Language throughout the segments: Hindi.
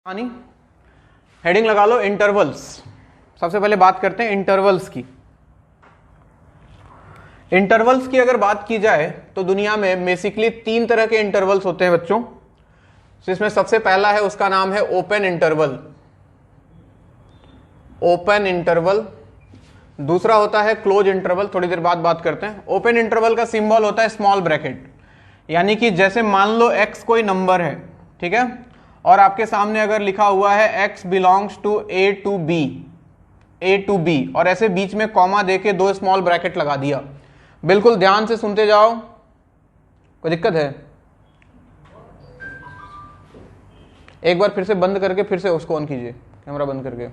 यानी हेडिंग लगा लो इंटरवल्स। सबसे पहले बात करते हैं इंटरवल्स की। इंटरवल्स की अगर बात की जाए तो दुनिया में बेसिकली 3 तरह के इंटरवल्स होते हैं बच्चों, जिसमें सबसे पहला है उसका नाम है ओपन इंटरवल। Open interval. दूसरा होता है क्लोज इंटरवल, थोड़ी देर बाद बात करते हैं। ओपन इंटरवल का सिंबल होता है स्मॉल ब्रैकेट, यानी कि जैसे मान लो x कोई नंबर है, ठीक है, और आपके सामने अगर लिखा हुआ है x belongs to a to b और ऐसे बीच में कॉमा देके 2 स्मॉल ब्रैकेट लगा दिया। बिल्कुल ध्यान से सुनते जाओ, कोई दिक्कत है? एक बार फिर से बंद करके फिर से उसको ऑन कीजिए, कैमरा बंद करके।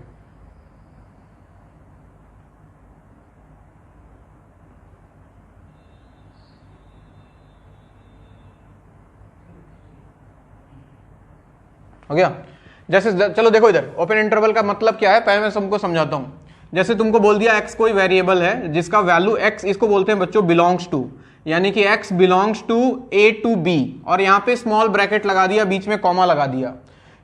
हो गया? जैसे चलो देखो इधर, ओपन इंटरवल का मतलब क्या है पहले मैं सबको समझाता हूं। जैसे तुमको बोल दिया x कोई वेरिएबल है जिसका वैल्यू x, इसको बोलते हैं बच्चों बिलोंग्स टू, यानी कि x belongs to a to b और यहां पे स्मॉल ब्रैकेट लगा दिया, बीच में कॉमा लगा दिया।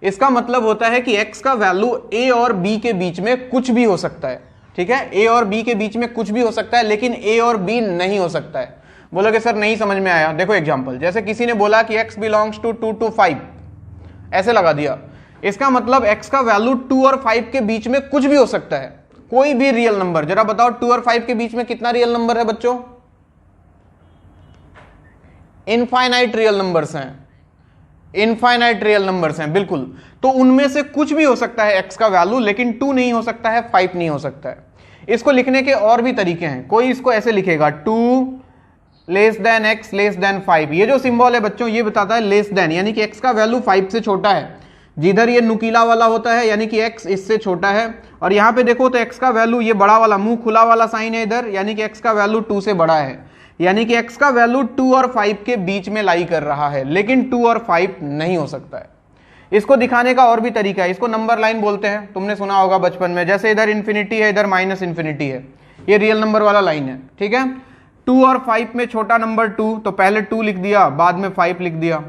इसका मतलब होता है कि x का वैल्यू a और b के बीच में कुछ भी हो सकता है, ठीक है, a और b के बीच में कुछ भी हो सकता है, लेकिन a और b नहीं हो सकता है। बोलोगे सर नहीं समझ में आया। देखो एग्जाम्पल, जैसे किसी ने बोला कि x बिलोंग्स टू 2 to 5, ऐसे लगा दिया, इसका मतलब x का वैल्यू 2 और 5 के बीच में कुछ भी हो सकता है, कोई भी रियल नंबर। जरा बताओ 2 और 5 के बीच में कितना रियल नंबर है बच्चों? इनफाइनाइट रियल नंबर्स हैं, इनफाइनाइट रियल नंबर्स हैं, बिल्कुल। तो उनमें से कुछ भी हो सकता है x का वैल्यू, लेकिन 2 नहीं हो सकता है, 5 नहीं हो सकता है। इसको लिखने के और भी तरीके हैं। कोई इसको ऐसे लिखेगा 2 less than x less than 5। ये जो सिंबल है बच्चों ये बताता है लेस देन, यानी कि x का वैल्यू 5 से छोटा है। जिधर ये नुकीला वाला होता है यानी कि x इससे छोटा है, और यहां पे देखो तो x का वैल्यू ये बड़ा वाला मुंह खुला वाला साइन है इधर, यानी कि x का वैल्यू 2 से बड़ा है, यानी कि x का वैल्यू 2 और 5 के बीच में लाई कर रहा है, लेकिन 2 और 5 नहीं हो सकता है। इसको दिखाने का और भी तरीका है, इसको नंबर लाइन बोलते हैं, तुमने सुना होगा बचपन में। जैसे इधर इन्फिनिटी है, इधर माइनस इन्फिनिटी है, ये रियल नंबर वाला लाइन है, ठीक है। 2 और 5 में छोटा नंबर 2, तो पहले 2 लिख दिया, बाद में 5 लिख दिया।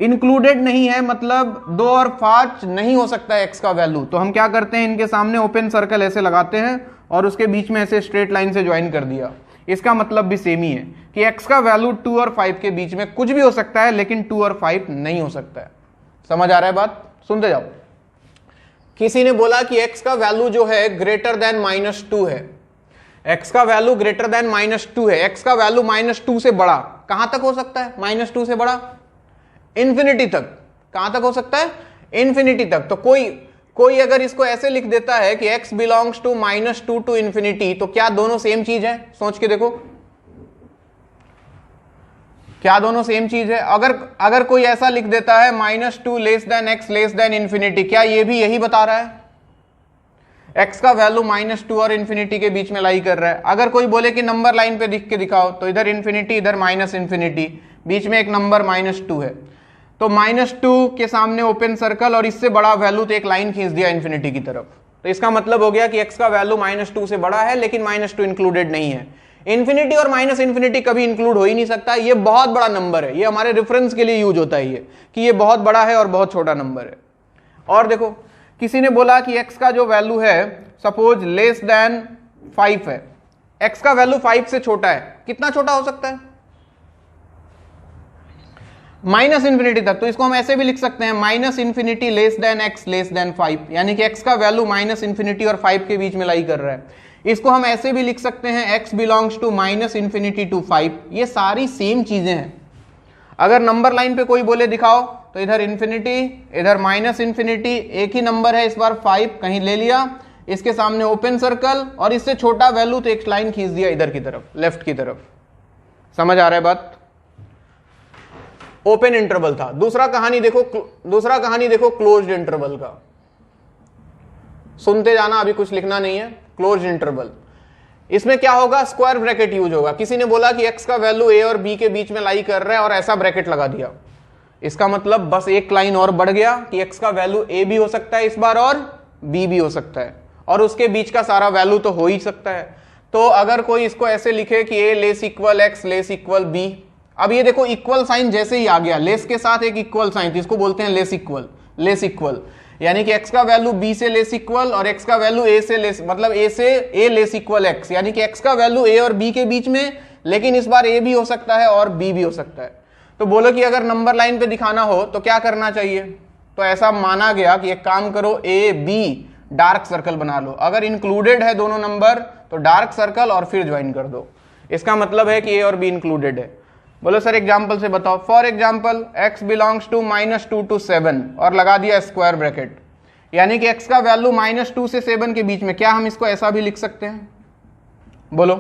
इंक्लूडेड नहीं है, मतलब 2 और 5 नहीं हो सकता है x का वैल्यू, तो हम क्या करते हैं, इनके सामने ओपन सर्कल ऐसे लगाते हैं और उसके बीच में ऐसे स्ट्रेट लाइन से ज्वाइन कर दिया। इसका मतलब भी सेम ही है कि x का वैल्यू 2 और 5 के बीच में कुछ भी हो सकता है, लेकिन 2 और 5 नहीं हो सकता है। समझ आ रहा है बात? सुनते जाओ। किसी ने बोला कि x का वैल्यू जो है ग्रेटर देन -2 है, x का वैल्यू ग्रेटर देन -2 है, x का वैल्यू -2 से बड़ा। कहां तक हो सकता है -2 से बड़ा? इंफिनिटी तक। कहां तक हो सकता है? इंफिनिटी तक। तो कोई अगर इसको ऐसे लिख देता है कि x belongs to -2 to infinity, तो क्या दोनों सेम चीज है? सोच के देखो, क्या दोनों सेम चीज है? अगर कोई ऐसा लिख देता है -2 less than x less then infinity, क्या ये भी यही बता रहा है? x का वैल्यू -2 और इंफिनिटी के बीच में लाई कर रहा है। अगर कोई बोले कि नंबर लाइन पे लिख के दिखाओ, तो इधर इंफिनिटी इधर माइनस इंफिनिटी, बीच में एक नंबर -2 है, तो -2 के सामने ओपन सर्कल और इससे बड़ा वैल्यू, तो एक लाइन खींच दिया इंफिनिटी की तरफ। तो इसका मतलब हो गया कि x का वैल्यू -2 से बड़ा है, लेकिन -2 इंक्लूडेड नहीं है। इंफिनिटी और माइनस इंफिनिटी कभी इंक्लूड हो ही नहीं सकता। ये बहुत बड़ा नंबर है, ये हमारे रेफरेंस के लिए यूज होता है ये, कि ये बहुत बड़ा है और बहुत छोटा नंबर है। और देखो, किसी ने बोला कि x का जो वैल्यू है सपोज लेस देन 5 है, x का वैल्यू 5 से छोटा है, कितना छोटा हो सकता है? माइनस इंफिनिटी तक। तो इसको हम ऐसे भी लिख सकते हैं -∞ less than x less than 5, यानी कि x का वैल्यू -∞ और 5 के बीच में लाई कर रहा है। इसको हम ऐसे भी लिख सकते हैं x बिलोंग्स टू -∞ टू 5। ये सारी सेम चीजें हैं। अगर नंबर लाइन पे कोई बोले दिखाओ, तो इधर इंफिनिटी इधर -∞, एक ही नंबर है इस बार 5, कहीं ले लिया, इसके सामने ओपन सर्कल और इससे छोटा वैल्यू, तो एक लाइन खींच दिया इधर की तरफ, लेफ्ट की तरफ। समझ आ रहा है बात? ओपन इंटरवल था। दूसरा कहानी देखो क्लोज्ड इंटरवल का। सुनते जाना, अभी कुछ लिखना नहीं है। क्लोज्ड इंटरवल, इसमें क्या होगा? स्क्वायर ब्रैकेट यूज होगा। किसी ने बोला कि x का वैल्यू a और b के बीच में लाई कर रहा है और ऐसा ब्रैकेट लगा दिया, इसका मतलब बस एक लाइन और बढ़ गया कि x का वैल्यू a भी हो सकता है इस बार और b भी हो सकता है, और उसके बीच का सारा वैल्यू तो हो ही सकता है। तो अगर कोई इसको ऐसे लिखे कि a less equal x less equal b, अब ये देखो इक्वल साइन जैसे ही आ गया, लेस के साथ एक इक्वल साइन, तो इसको बोलते हैं लेस इक्वल। यानी कि x का वैल्यू b से लेस इक्वल और x का वैल्यू a से लेस, मतलब a से a लेस इक्वल x, यानी कि x का वैल्यू a और b के बीच में, लेकिन इस बार a भी हो सकता है और b भी हो सकता है। तो बोलो कि अगर नंबर लाइन पे दिखाना हो तो क्या करना चाहिए, तो ऐसा माना गया कि एक काम करो, a b डार्क सर्कल बना लो, अगर इंक्लूडेड है दोनों नंबर तो डार्क सर्कल और फिर ज्वाइन कर दो, इसका मतलब है कि a और b इंक्लूडेड है। बोलो सर एग्जाम्पल से बताओ। For example x belongs to -2 to 7 और लगा दिया स्क्वायर ब्रैकेट, यानी कि x का वैल्यू -2 से 7 के बीच में, क्या हम इसको ऐसा भी लिख सकते हैं? बोलो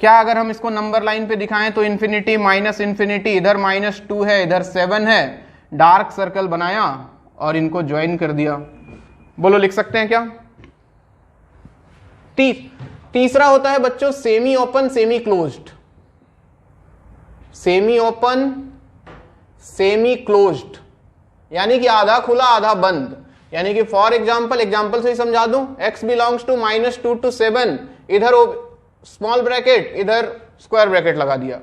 क्या अगर हम इसको नंबर लाइन पे दिखाएं तो इन्फिनिटी माइनस इन्फिनिटी, इधर -2 है इधर 7 है, डार्क सर्कल बनाया और इनको ज्वाइन कर दिया, बोलो लिख सकते हैं क्या? तीसरा होता है बच्चों semi open semi closed. Semi open semi closed यानी कि आधा खुला आधा बंद, यानी कि फॉर एग्जाम्पल से ही समझा दूं, x बिलोंग्स टू -2 to 7, इधर स्मॉल ब्रैकेट इधर स्क्वायर ब्रैकेट लगा दिया,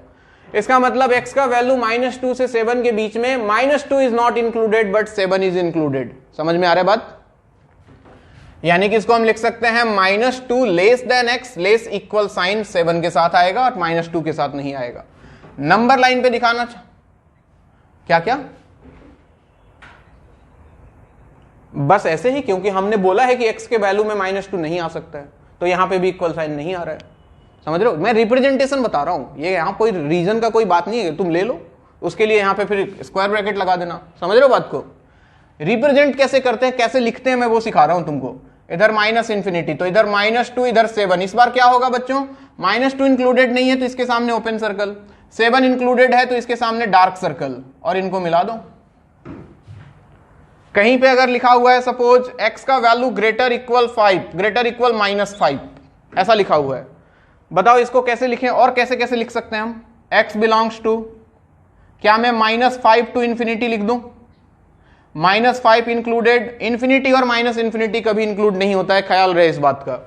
इसका मतलब x का वैल्यू -2 से 7 के बीच में, -2 is not included but 7 is included. समझ में आ रहा है बात? यानी कि इसको हम लिख सकते हैं -2 less than x, less equal sign 7 के साथ आएगा और -2 के साथ नहीं आएगा। नंबर लाइन पे दिखाना क्या क्या बस ऐसे ही, क्योंकि हमने बोला है कि x के वैल्यू में -2 नहीं आ सकता है, तो यहां पे भी इक्वल साइन नहीं आ रहा है। समझ रहे हो? मैं रिप्रेजेंटेशन बता रहा हूं, ये यहां कोई रीजन का कोई बात नहीं है, तुम ले लो उसके लिए यहां पे फिर स्क्वायर ब्रैकेट लगा देना। समझ रहे हो बात को? रिप्रेजेंट कैसे करते हैं, कैसे लिखते हैं, मैं वो सिखा रहा हूं तुमको। इधर -इन्फिनिटी तो इधर -2 इधर 7, इस बार क्या होगा बच्चों, -2 इंक्लूडेड नहीं है तो इसके सामने ओपन सर्कल, 7 इंक्लूडेड है तो इसके सामने डार्क सर्कल, और इनको मिला दो। कहीं पे अगर लिखा हुआ है सपोज x का value greater equal 5, greater equal -5, ऐसा लिखा हुआ है, बताओ इसको कैसे लिखें और कैसे कैसे लिख सकते हैं हम? x बिलोंग्स टू, क्या मैं -5 टू इन्फिनिटी लिख दूं? -5 इंक्लूडेड, इन्फिनिटी और इन्फिनिटी कभी इंक्लूड नहीं होता है, ख्याल रहे इस बात का।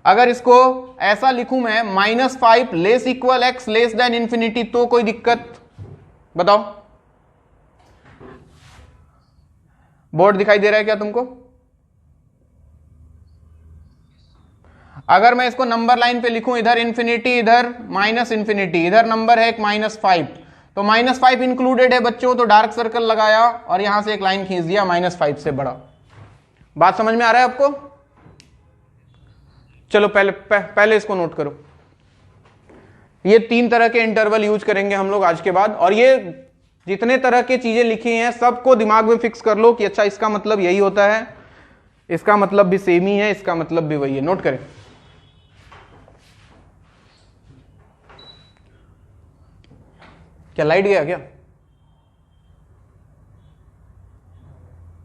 अगर इसको ऐसा लिखूं मैं -5 less equal x less then infinity, तो कोई दिक्कत? बताओ, बोर्ड दिखाई दे रहा है क्या तुमको? अगर मैं इसको नंबर लाइन पे लिखूं, इधर इन्फिनिटी इधर इन्फिनिटी, इधर नंबर है एक -5, तो -5 इंक्लूडेड है बच्चों, तो डार्क सर्कल लगाया और यहां से एक लाइन खींच दिया -5 से बड़ा। बात समझ में आ रहा है आपको? चलो पहले इसको नोट करो। ये 3 तरह के इंटरवल यूज करेंगे हम लोग आज के बाद, और ये जितने तरह के चीजें लिखी हैं सबको दिमाग में फिक्स कर लो कि अच्छा इसका मतलब यही होता है, इसका मतलब भी सेम ही है, इसका मतलब भी वही है। नोट करें। क्या लाइट गया क्या?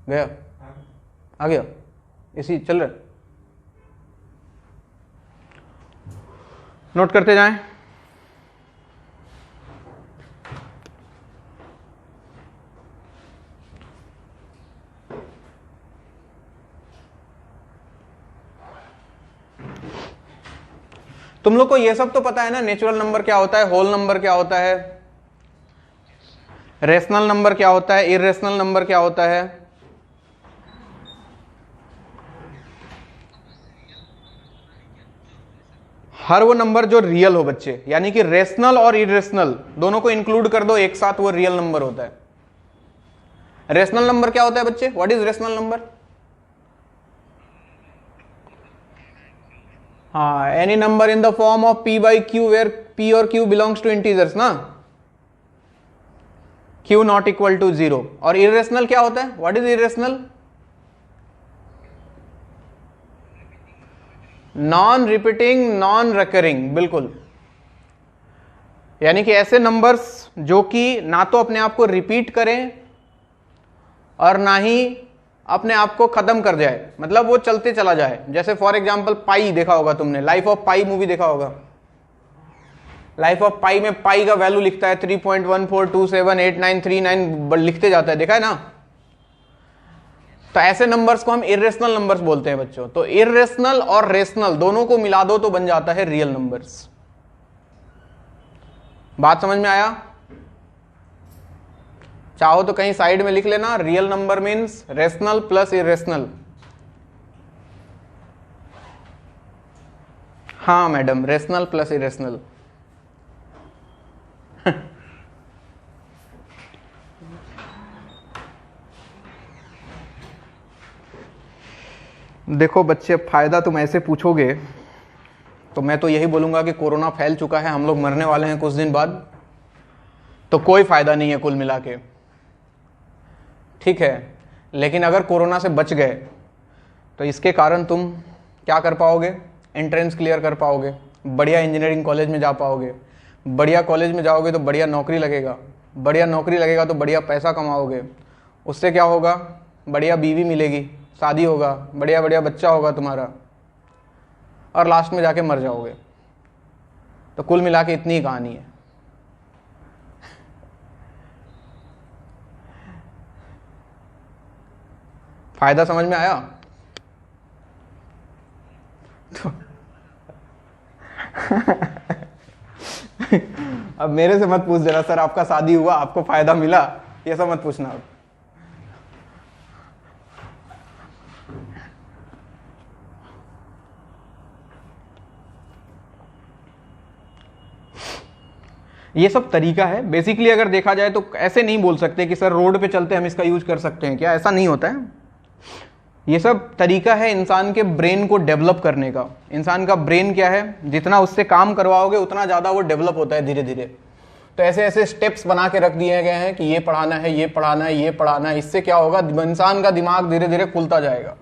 गया? आ गया? इसी चल रहा है? नोट करते जाएं। तुम लोग को ये सब तो पता है ना, नेचुरल नंबर क्या होता है, होल नंबर क्या होता है, रेशनल नंबर क्या होता है, इरेशनल नंबर क्या होता है। हर वो नंबर जो रियल हो बच्चे, यानी कि रेशनल और इरेशनल दोनों को इंक्लूड कर दो एक साथ, वो रियल नंबर होता है। रेशनल नंबर क्या होता है बच्चे? What is rational number? हाँ, any number in the form of p by q where p और q बिलोंग्स टू इंटीजर्स ना, q नॉट इक्वल टू 0। और इरेशनल क्या होता है? What is irrational? Non repeating non recurring, बिल्कुल। यानी कि ऐसे नंबर्स जो कि ना तो अपने आप को रिपीट करें और ना ही अपने आप को खत्म कर जाए, मतलब वो चलते चला जाए। जैसे फॉर एग्जांपल पाई देखा होगा तुमने, लाइफ ऑफ पाई मूवी देखा होगा। लाइफ ऑफ पाई में पाई का वैल्यू लिखता है 3.14278939 लिखते जाता है, देखा है ना। तो ऐसे नंबर्स को हम इरेशनल नंबर्स बोलते हैं बच्चों। तो इरेशनल और रेशनल दोनों को मिला दो तो बन जाता है रियल नंबर्स। बात समझ में आया? चाहो तो कहीं साइड में लिख लेना, real number means rational plus irrational. हाँ मैडम, रेशनल प्लस इरेशनल। देखो बच्चे, फायदा तुम ऐसे पूछोगे तो मैं तो यही बोलूंगा कि कोरोना फैल चुका है, हम लोग मरने वाले हैं कुछ दिन बाद, तो कोई फायदा नहीं है कुल मिला के, ठीक है। लेकिन अगर कोरोना से बच गए तो इसके कारण तुम क्या कर पाओगे, एंट्रेंस क्लियर कर पाओगे, बढ़िया इंजीनियरिंग कॉलेज में जा पाओगे, बढ़िया कॉलेज में जाओगे तो बढ़िया नौकरी लगेगा, बढ़िया नौकरी लगेगा तो बढ़िया पैसा कमाओगे, उससे क्या होगा, बढ़िया बीवी मिलेगी, शादी होगा, बढ़िया बढ़िया बच्चा होगा तुम्हारा, और लास्ट में जाके मर जाओगे। तो कुल मिला के इतनी ही कहानी है। फायदा समझ में आया? तो अब मेरे से मत पूछ देना सर आपका शादी हुआ, आपको फायदा मिला, ये सब मत पूछना। ये सब तरीका है बेसिकली। अगर देखा जाए तो ऐसे नहीं बोल सकते कि सर रोड पे चलते हम इसका यूज कर सकते हैं क्या, ऐसा नहीं होता है। ये सब तरीका है इंसान के ब्रेन को डेवलप करने का। इंसान का ब्रेन क्या है, जितना उससे काम करवाओगे उतना ज़्यादा वो डेवलप होता है धीरे धीरे। तो ऐसे ऐसे स्टेप्स बना के रख दिए गए हैं कि ये पढ़ाना है, ये पढ़ाना है, ये पढ़ाना है। इससे क्या होगा, इंसान का दिमाग धीरे धीरे खुलता जाएगा।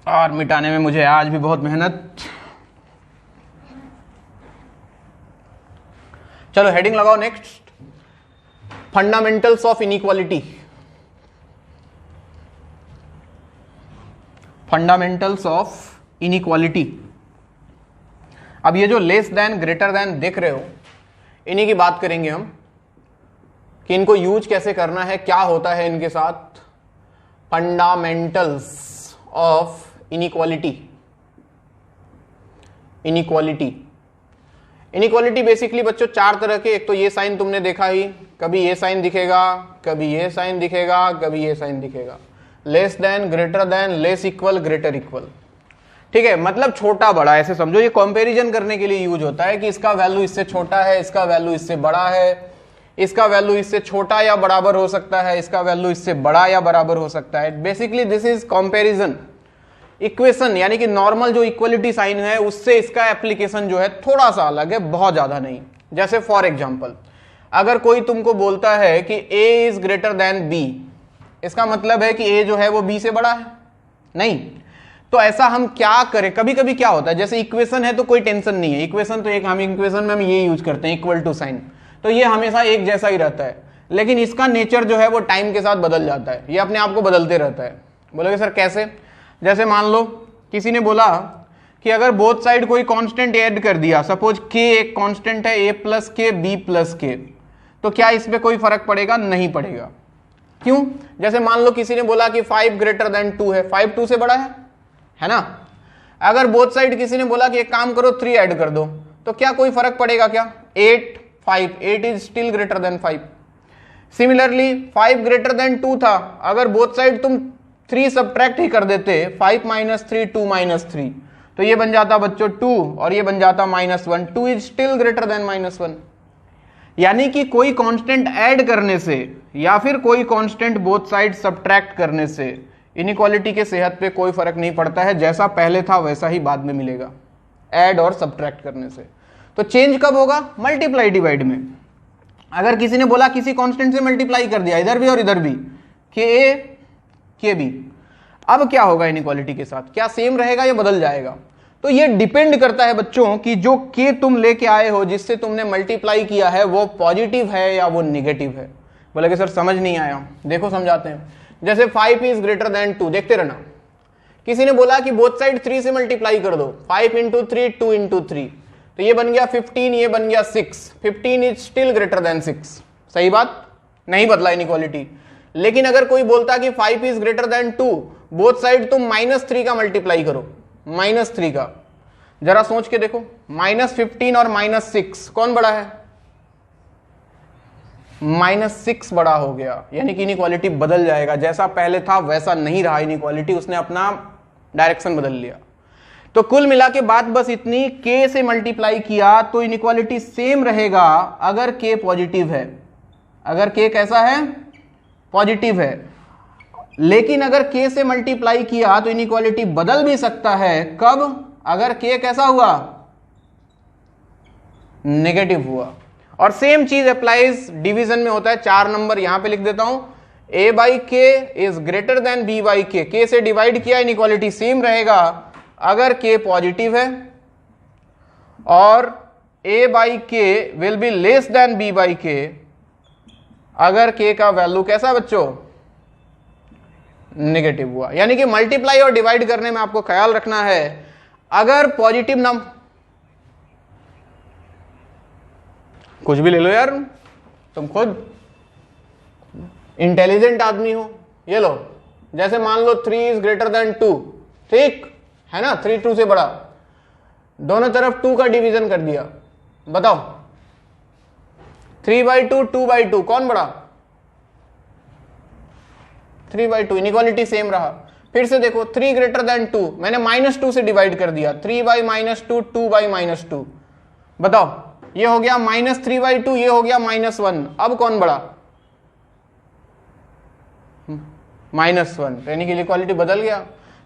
और मिटाने में मुझे आज भी बहुत मेहनत। चलो हेडिंग लगाओ next, fundamentals of inequality. Fundamentals of inequality. अब ये जो लेस देन ग्रेटर देन देख रहे हो, इन्हीं की बात करेंगे हम कि इनको यूज कैसे करना है, क्या होता है इनके साथ। Fundamentals of inequality. Inequality basically बच्चों चार तरह के, एक तो ये साइन तुमने देखा ही, कभी ये साइन दिखेगा, कभी ये साइन दिखेगा, कभी ये साइन दिखेगा। Less than, greater than, less equal, greater equal, ठीक है। मतलब छोटा बड़ा ऐसे समझो। ये कंपैरिजन करने के लिए यूज होता है कि इसका वैल्यू इससे छोटा है, इसका वैल्यू इससे बड़ा है, इसका वैल्यू इससे छोटा या बराबर हो सकता है, इसका वैल्यू इससे बड़ा या बराबर हो सकता है। Basically this is comparison. Equation यानी कि नॉर्मल जो इक्वलिटी साइन है उससे इसका एप्लीकेशन जो है थोड़ा सा अलग है, बहुत ज्यादा नहीं। जैसे फॉर एग्जांपल, अगर कोई तुमको बोलता है कि a is greater than b, इसका मतलब है कि a जो है वो b से बड़ा है, नहीं। तो ऐसा हम क्या करें, कभी कभी क्या होता है, जैसे इक्वेशन है तो कोई टेंशन नहीं है, इक्वेशन तो एक, हम इक्वेशन में हम ये यूज करते हैं इक्वल टू साइन, तो ये हमेशा एक जैसा ही रहता है। लेकिन इसका नेचर जो है वो टाइम के साथ बदल जाता है, ये अपने आप को बदलते रहता है। बोलोगे सर कैसे? जैसे मान लो किसी ने बोला कि अगर बोथ साइड कोई कांस्टेंट ऐड कर दिया, सपोज k एक कांस्टेंट है, a प्लस के b प्लस के, तो क्या इस पे कोई फर्क पड़ेगा? नहीं पड़ेगा। क्यों? जैसे मान लो किसी ने बोला कि 5 ग्रेटर देन 2 है, 5 2 से बड़ा है ना। अगर बोथ साइड किसी ने बोला कि एक काम करो 3 ऐड कर दो, तो क्या कोई फर्क पड़ेगा क्या? 8 5, 8 is still greater than 5। Similarly 5 greater than 2 था, अगर बोथ साइड तुम 3 सब्ट्रैक्ट ही कर देते, 5 माइनस 3 2 माइनस 3, तो ये बन जाता बच्चों 2 और ये बन जाता -1। 2 इज स्टिल ग्रेटर देन -1। यानी कि कोई कांस्टेंट ऐड करने से या फिर कोई कांस्टेंट बोथ साइड सब्ट्रैक्ट करने से इनइक्वालिटी के सेहत पे कोई फर्क नहीं पड़ता है, जैसा पहले था वैसा ही बाद में मिलेगा, ऐड और सब्ट्रैक्ट करने से। तो चेंज कब होगा? मल्टीप्लाई डिवाइड में। अगर किसी ने बोला किसी कांस्टेंट से मल्टीप्लाई कर दिया इधर भी और इधर भी, के ए के बी, अब क्या होगा इनइक्वालिटी के साथ? क्या सेम रहेगा या बदल जाएगा? तो ये डिपेंड करता है बच्चों कि जो के तुम लेके आए हो, जिससे तुमने मल्टीप्लाई किया है, वो पॉजिटिव है या वो निगेटिव है। बोले कि सर समझ नहीं आया, देखो समझाते हैं। जैसे 5 इज ग्रेटर देन 2, देखते रहना। किसी ने बोला कि बोथ साइड 3 से मल्टीप्लाई कर दो, 5 इंटू 3 2 इंटू 3, तो ये बन गया 15, ये बन गया 6। 15 इज स्टिल ग्रेटर देन 6। सही बात, नहीं बदला इनइक्वालिटी। लेकिन अगर कोई बोलता कि 5 is greater than 2, both side तुम -3 का मल्टीप्लाई करो, -3 का, जरा सोच के देखो, -15 और -6 कौन बड़ा है? -6 बड़ा हो गया, यानी कि इनइक्वालिटी बदल जाएगा, जैसा पहले था वैसा नहीं रहा इनइक्वालिटी, उसने अपना डायरेक्शन बदल लिया। तो कुल मिला के बात बस इतनी, k से मल्टीप्लाई किया तो इनइक्वालिटी सेम रहेगा अगर k पॉजिटिव है, अगर k कैसा है, पॉजिटिव है। लेकिन अगर k से मल्टीप्लाई किया तो इनइक्वालिटी बदल भी सकता है, कब, अगर k कैसा हुआ, नेगेटिव हुआ। और सेम चीज अप्लाइज डिवीजन में होता है। 4 नंबर यहां पे लिख देता हूं, a बाई के is greater than b by के, k से डिवाइड किया इनइक्वालिटी सेम रहेगा अगर k पॉजिटिव है, और a बाई के will be less than b by के अगर k का वैल्यू कैसा बच्चों, नेगेटिव हुआ। यानी कि मल्टीप्लाई और डिवाइड करने में आपको ख्याल रखना है, अगर पॉजिटिव नंबर, कुछ भी ले लो यार, तुम खुद इंटेलिजेंट आदमी हो, ये लो, जैसे मान लो 3 इज ग्रेटर देन 2, ठीक है ना, 3 2 से बड़ा, दोनों तरफ 2 का डिवीजन कर दिया, बताओ 3/2 2/2 कौन बड़ा, 3/2, इनइक्वालिटी सेम रहा। फिर से देखो 3 ग्रेटर देन 2, मैंने -2 से डिवाइड कर दिया, 3/-2 2/-2, बताओ ये हो गया -3/2, ये हो गया -1, अब कौन बड़ा, -1, यानी कि इक्वालिटी बदल गया।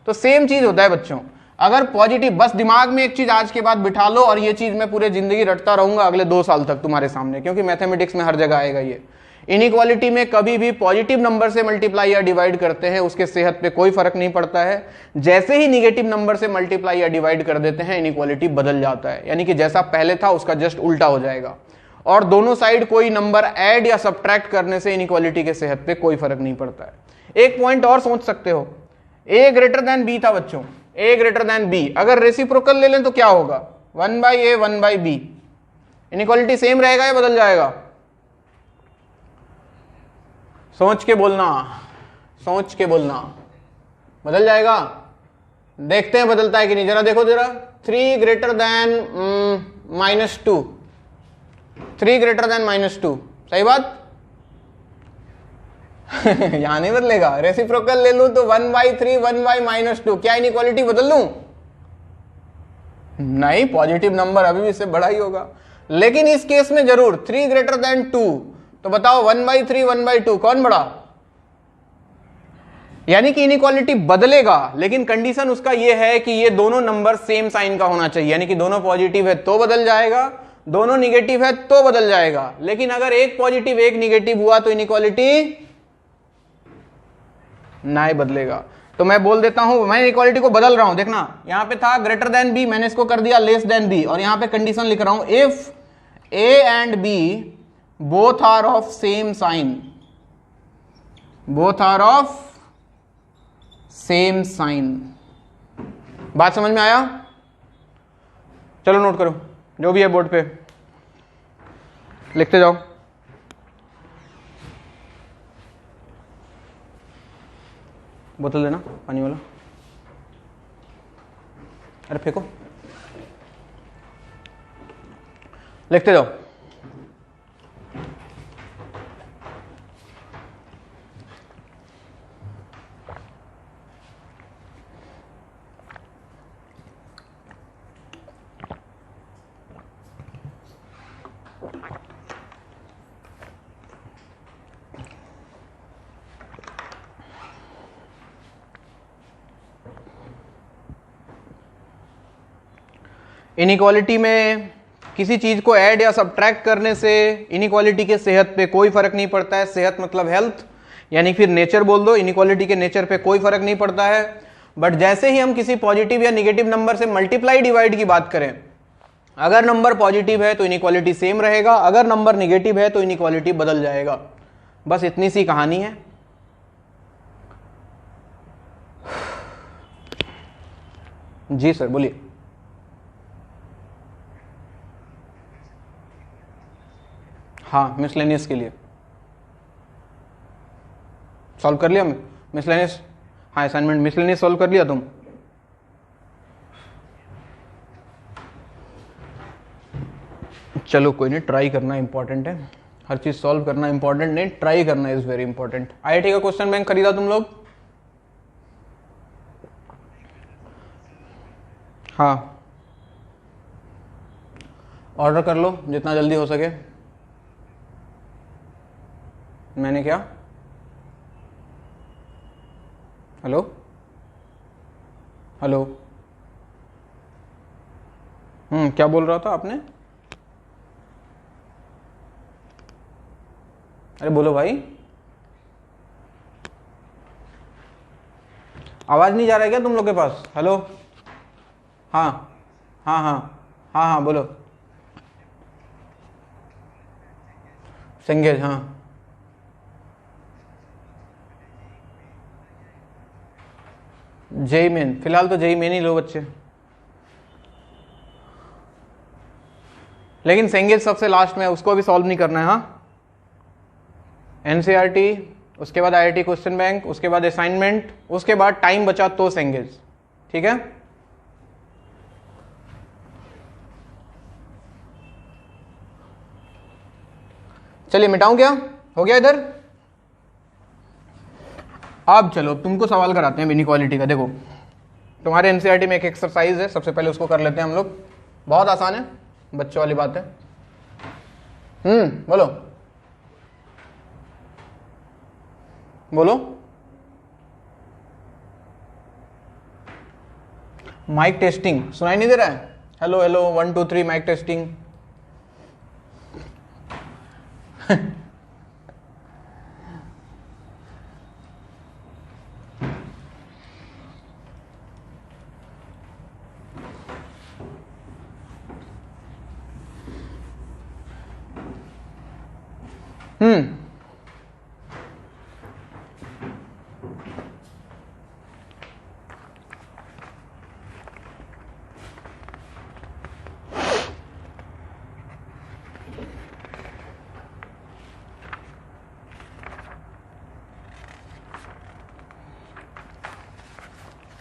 तो सेम चीज होता है बच्चों, अगर पॉजिटिव, बस दिमाग में एक चीज आज के बाद बिठा लो, और ये चीज मैं पूरे जिंदगी रटता रहूंगा अगले 2 साल तक तुम्हारे सामने, क्योंकि मैथमेटिक्स में हर जगह आएगा ये। इनइक्वालिटी में कभी भी पॉजिटिव नंबर से मल्टीप्लाई या डिवाइड करते हैं उसके सेहत पे कोई फर्क नहीं पड़ता है, जैसे ही निगेटिव नंबर से मल्टीप्लाई या डिवाइड कर देते हैं इनइक्वालिटी बदल जाता है, यानी कि जैसा पहले था उसका जस्ट उल्टा हो जाएगा। और दोनों साइड कोई नंबर ऐड या सब्ट्रैक्ट करने से इनइक्वालिटी के सेहत पे कोई फर्क नहीं पड़ता है। एक पॉइंट और सोच सकते हो, a ग्रेटर देन b था बच्चों, a ग्रेटर देन b, अगर रेसिप्रोकल ले लें तो क्या होगा, 1/a 1/b, इनइक्वालिटी सेम रहेगा या बदल जाएगा, सोच के बोलना, सोच के बोलना, बदल जाएगा। देखते हैं बदलता है कि नहीं, जरा देखो जरा, 3 ग्रेटर देन -2, 3 ग्रेटर देन -2, सही बात यहां नहीं बदलेगा। रेसिप्रोकल ले लूं तो 1/3 1/-2, क्या इनइक्वालिटी बदल लूं, नहीं, पॉजिटिव नंबर अभी भी इससे बड़ा ही होगा। लेकिन इस केस में जरूर 3 ग्रेटर देन 2, तो बताओ 1/3 1/2 कौन बड़ा, यानी कि इनइक्वालिटी बदलेगा, लेकिन कंडीशन उसका यह है कि ये दोनों नंबर सेम साइन का होना चाहिए, यानी कि दोनों पॉजिटिव है तो बदल जाएगा, दोनों निगेटिव है तो बदल जाएगा। लेकिन अगर एक पॉजिटिव एक निगेटिव हुआ तो इनइक्वालिटी नहीं बदलेगा। तो मैं बोल देता हूं, मैं इनइक्वालिटी को बदल रहा हूं, देखना यहां पे था ग्रेटर देन बी, मैंने इसको कर दिया लेस देन बी, और यहां पे कंडीशन लिख रहा हूं, if A and B both are of same sign, both are of same sign। बात समझ में आया, चलो नोट करो जो भी है बोर्ड पे, लिखते जाओ। बोतल देना पानी वाला, अरे फेंको, लिखते जाओ। इनइक्वालिटी में किसी चीज को ऐड या सब्ट्रैक्ट करने से इनइक्वालिटी के सेहत पे कोई फर्क नहीं पड़ता है। सेहत मतलब हेल्थ, यानी फिर नेचर बोल दो, इनइक्वालिटी के नेचर पे कोई फर्क नहीं पड़ता है। बट जैसे ही हम किसी पॉजिटिव या निगेटिव नंबर से मल्टीप्लाई डिवाइड की बात करें, अगर नंबर पॉजिटिव है तो इनइक्वालिटी सेम रहेगा, अगर नंबर निगेटिव है तो इनइक्वालिटी बदल जाएगा। बस इतनी सी कहानी है। जी सर बोलिए। हाँ, मिसलेनियस के लिए सॉल्व कर लिया मिसलेनियस, हाँ असाइनमेंट मिसलेनियस सॉल्व कर लिया तुम? चलो कोई नहीं, ट्राई करना इंपॉर्टेंट है। हर चीज सॉल्व करना इंपॉर्टेंट नहीं, ट्राई करना इज वेरी इंपॉर्टेंट। आईआईटी का क्वेश्चन बैंक खरीदा तुम लोग? हाँ, ऑर्डर कर लो जितना जल्दी हो सके। मैंने क्या? हेलो हेलो, क्या बोल रहा था आपने? अरे बोलो भाई, आवाज नहीं जा रहा है क्या तुम लोग के पास? हेलो, हाँ हाँ हाँ हाँ हाँ बोलो। सेंगेज, हाँ जेई मेन, फिलहाल तो जेई मेन ही लो बच्चे, लेकिन सेंगेज सबसे लास्ट में, उसको भी सॉल्व नहीं करना है। हाँ, एनसीईआरटी, उसके बाद आईआईटी क्वेश्चन बैंक, उसके बाद असाइनमेंट, उसके बाद टाइम बचा तो सेंगेज। ठीक है, चलिए मिटाऊं क्या? हो गया इधर। अब चलो तुमको सवाल कराते हैं इनइक्वालिटी का। देखो तुम्हारे एनसीईआरटी में एक एक्सरसाइज है, सबसे पहले उसको कर लेते हैं हम लोग। बहुत आसान है, बच्चों वाली बात है। बोलो बोलो। माइक टेस्टिंग सुनाई नहीं दे रहा है? Hello hello 1 2 3 mike testing.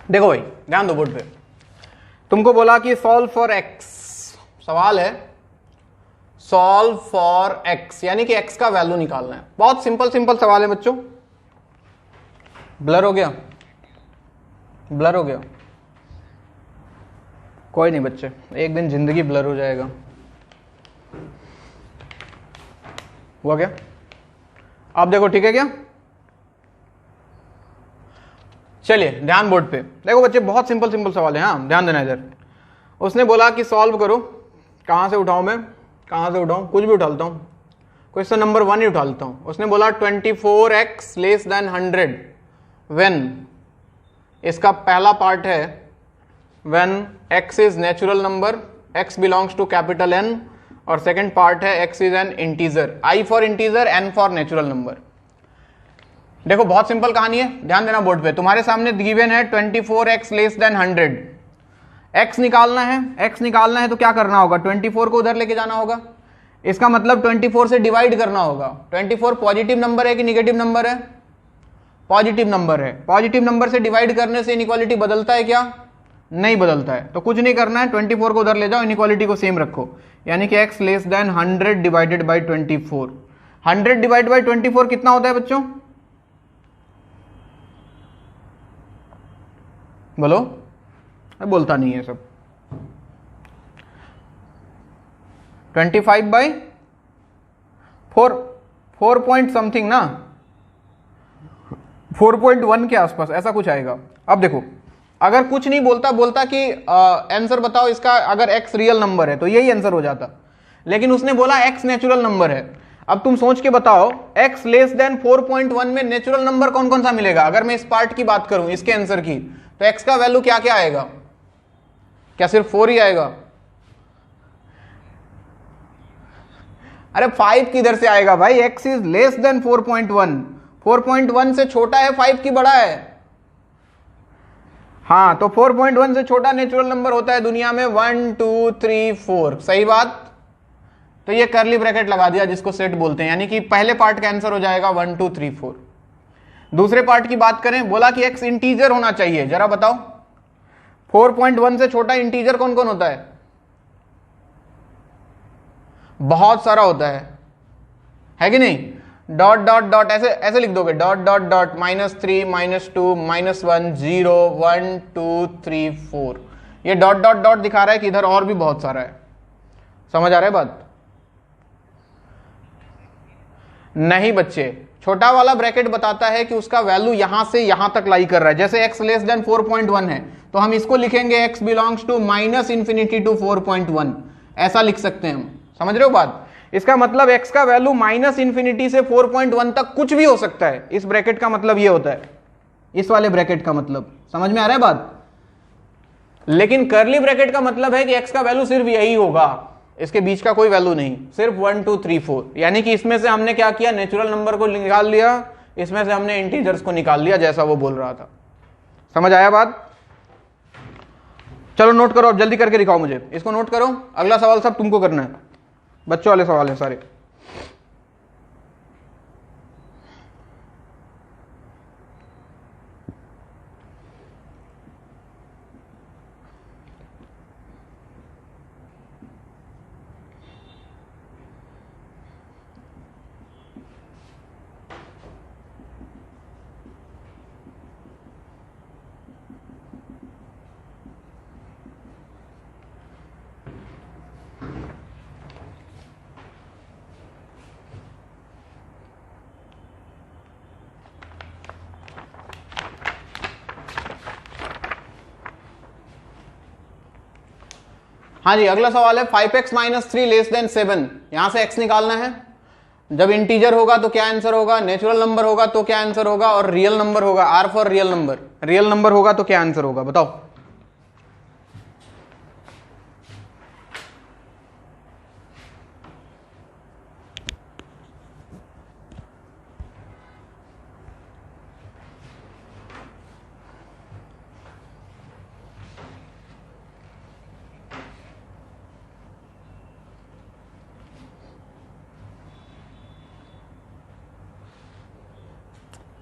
देखो भाई ध्यान दो बोर्ड पे, तुमको बोला कि सॉल्व फॉर एक्स, सवाल है सॉल्व फॉर एक्स, यानी कि एक्स का वैल्यू निकालना है। बहुत सिंपल सिंपल सवाल है बच्चों। ब्लर हो गया, ब्लर हो गया, कोई नहीं बच्चे, एक दिन जिंदगी ब्लर हो जाएगा। हुआ क्या? आप देखो ठीक है क्या? चलिए ध्यान बोर्ड पे। देखो बच्चे बहुत सिंपल सिंपल सवाल है, हाँ ध्यान देना इधर। उसने बोला कि सॉल्व करो, कहां से उठाऊं मैं, कहां से उठाऊं? कुछ भी उठा लेता हूं, क्वेश्चन नंबर 1 ही उठा लेता हूं। उसने बोला 24x लेस देन 100 व्हेन, इसका पहला पार्ट है when x is natural number, x belongs to capital N, और सेकंड पार्ट है x is an integer, I for integer, N for natural number. देखो बहुत सिंपल कहानी है, ध्यान देना बोर्ड पे। तुम्हारे सामने गिवन है 24x लेस देन 100, x निकालना है, x निकालना है तो क्या करना होगा? 24 को उधर लेके जाना होगा, इसका मतलब 24 से डिवाइड करना होगा। 24 पॉजिटिव नंबर है कि निगेटिव नंबर है? पॉजिटिव नंबर है। पॉजिटिव नंबर से डिवाइड करने से इनइक्वालिटी बदलता है क्या? नहीं बदलता है। तो कुछ नहीं करना है, 24 को उधर ले जाओ, इनइक्वालिटी को सेम रखो, यानी कि x less then 100 divided by 24। 100 divide by 24 कितना होता है बच्चों? बोलो, बोलता नहीं है सब। 25 बाई 4 पॉइंट समथिंग ना, 4.1 के आसपास ऐसा कुछ आएगा। अब देखो अगर कुछ नहीं बोलता, बोलता कि आंसर बताओ इसका, अगर x रियल नंबर है तो यही आंसर हो जाता, लेकिन उसने बोला x नेचुरल नंबर है। अब तुम सोच के बताओ x लेस देन 4.1 में नेचुरल नंबर कौन कौन सा मिलेगा? अगर मैं इस पार्ट की बात करूं, इसके आंसर की, तो x का वैल्यू क्या क्या आएगा? क्या सिर्फ 4 ही आएगा? अरे 5 किधर से आएगा भाई? x इज लेस देन 4.1, 4.1 से छोटा है 5 की बड़ा है। हाँ, तो 4.1 से छोटा नेचुरल नंबर होता है दुनिया में 1 2 3 4, सही बात। तो ये कर्ली ब्रैकेट लगा दिया जिसको सेट बोलते हैं, यानी कि पहले पार्ट का आंसर हो जाएगा 1 2 3 4। दूसरे पार्ट की बात करें, बोला कि x इंटीजर होना चाहिए, जरा बताओ 4.1 से छोटा इंटीजर कौन कौन होता है? बहुत सारा होता है। है कि नहीं? डॉट डॉट डॉट ऐसे ऐसे लिख दोगे, डॉट डॉट डॉट -3 -2 -1 0 1 2 3 4। ये डॉट डॉट डॉट दिखा रहा है कि इधर और भी बहुत सारा है। समझ आ रहा है बात? नहीं बच्चे, छोटा वाला ब्रैकेट बताता है कि उसका वैल्यू यहां से यहां तक लाई कर रहा है। जैसे x लेस देन 4.1 है तो हम इसको लिखेंगे x बिलोंग्स टू -∞ टू 4.1, ऐसा लिख सकते हैं हम। समझ रहे हो बात? इसका मतलब x का वैल्यू -∞ से 4.1 तक कुछ भी हो सकता है। इस ब्रैकेट का मतलब ये होता है, इस वाले ब्रैकेट का मतलब। समझ में आ रहा है बात? लेकिन करली ब्रैकेट का मतलब है कि x का वैल्यू सिर्फ यही होगा, इसके बीच का कोई वैल्यू नहीं, सिर्फ 1 2 3 4। यानी कि इसमें से हमने क्या किया, नेचुरल नंबर को निकाल लिया, इसमें से हमने इंटीजर्स को निकाल लिया, जैसा वो बोल रहा था। समझ आया बात? चलो नोट करो, अब जल्दी करके दिखाओ मुझे, इसको नोट करो। अगला सवाल सब तुमको करना है, बच्चों वाले सवाल है सारे। हाँ जी, अगला सवाल है 5x - 3 लेस देन 7। यहां से x निकालना है। जब इंटीजर होगा तो क्या आंसर होगा, नेचुरल नंबर होगा तो क्या आंसर होगा, और रियल नंबर होगा, R for real number, real number होगा तो क्या आंसर होगा, बताओ।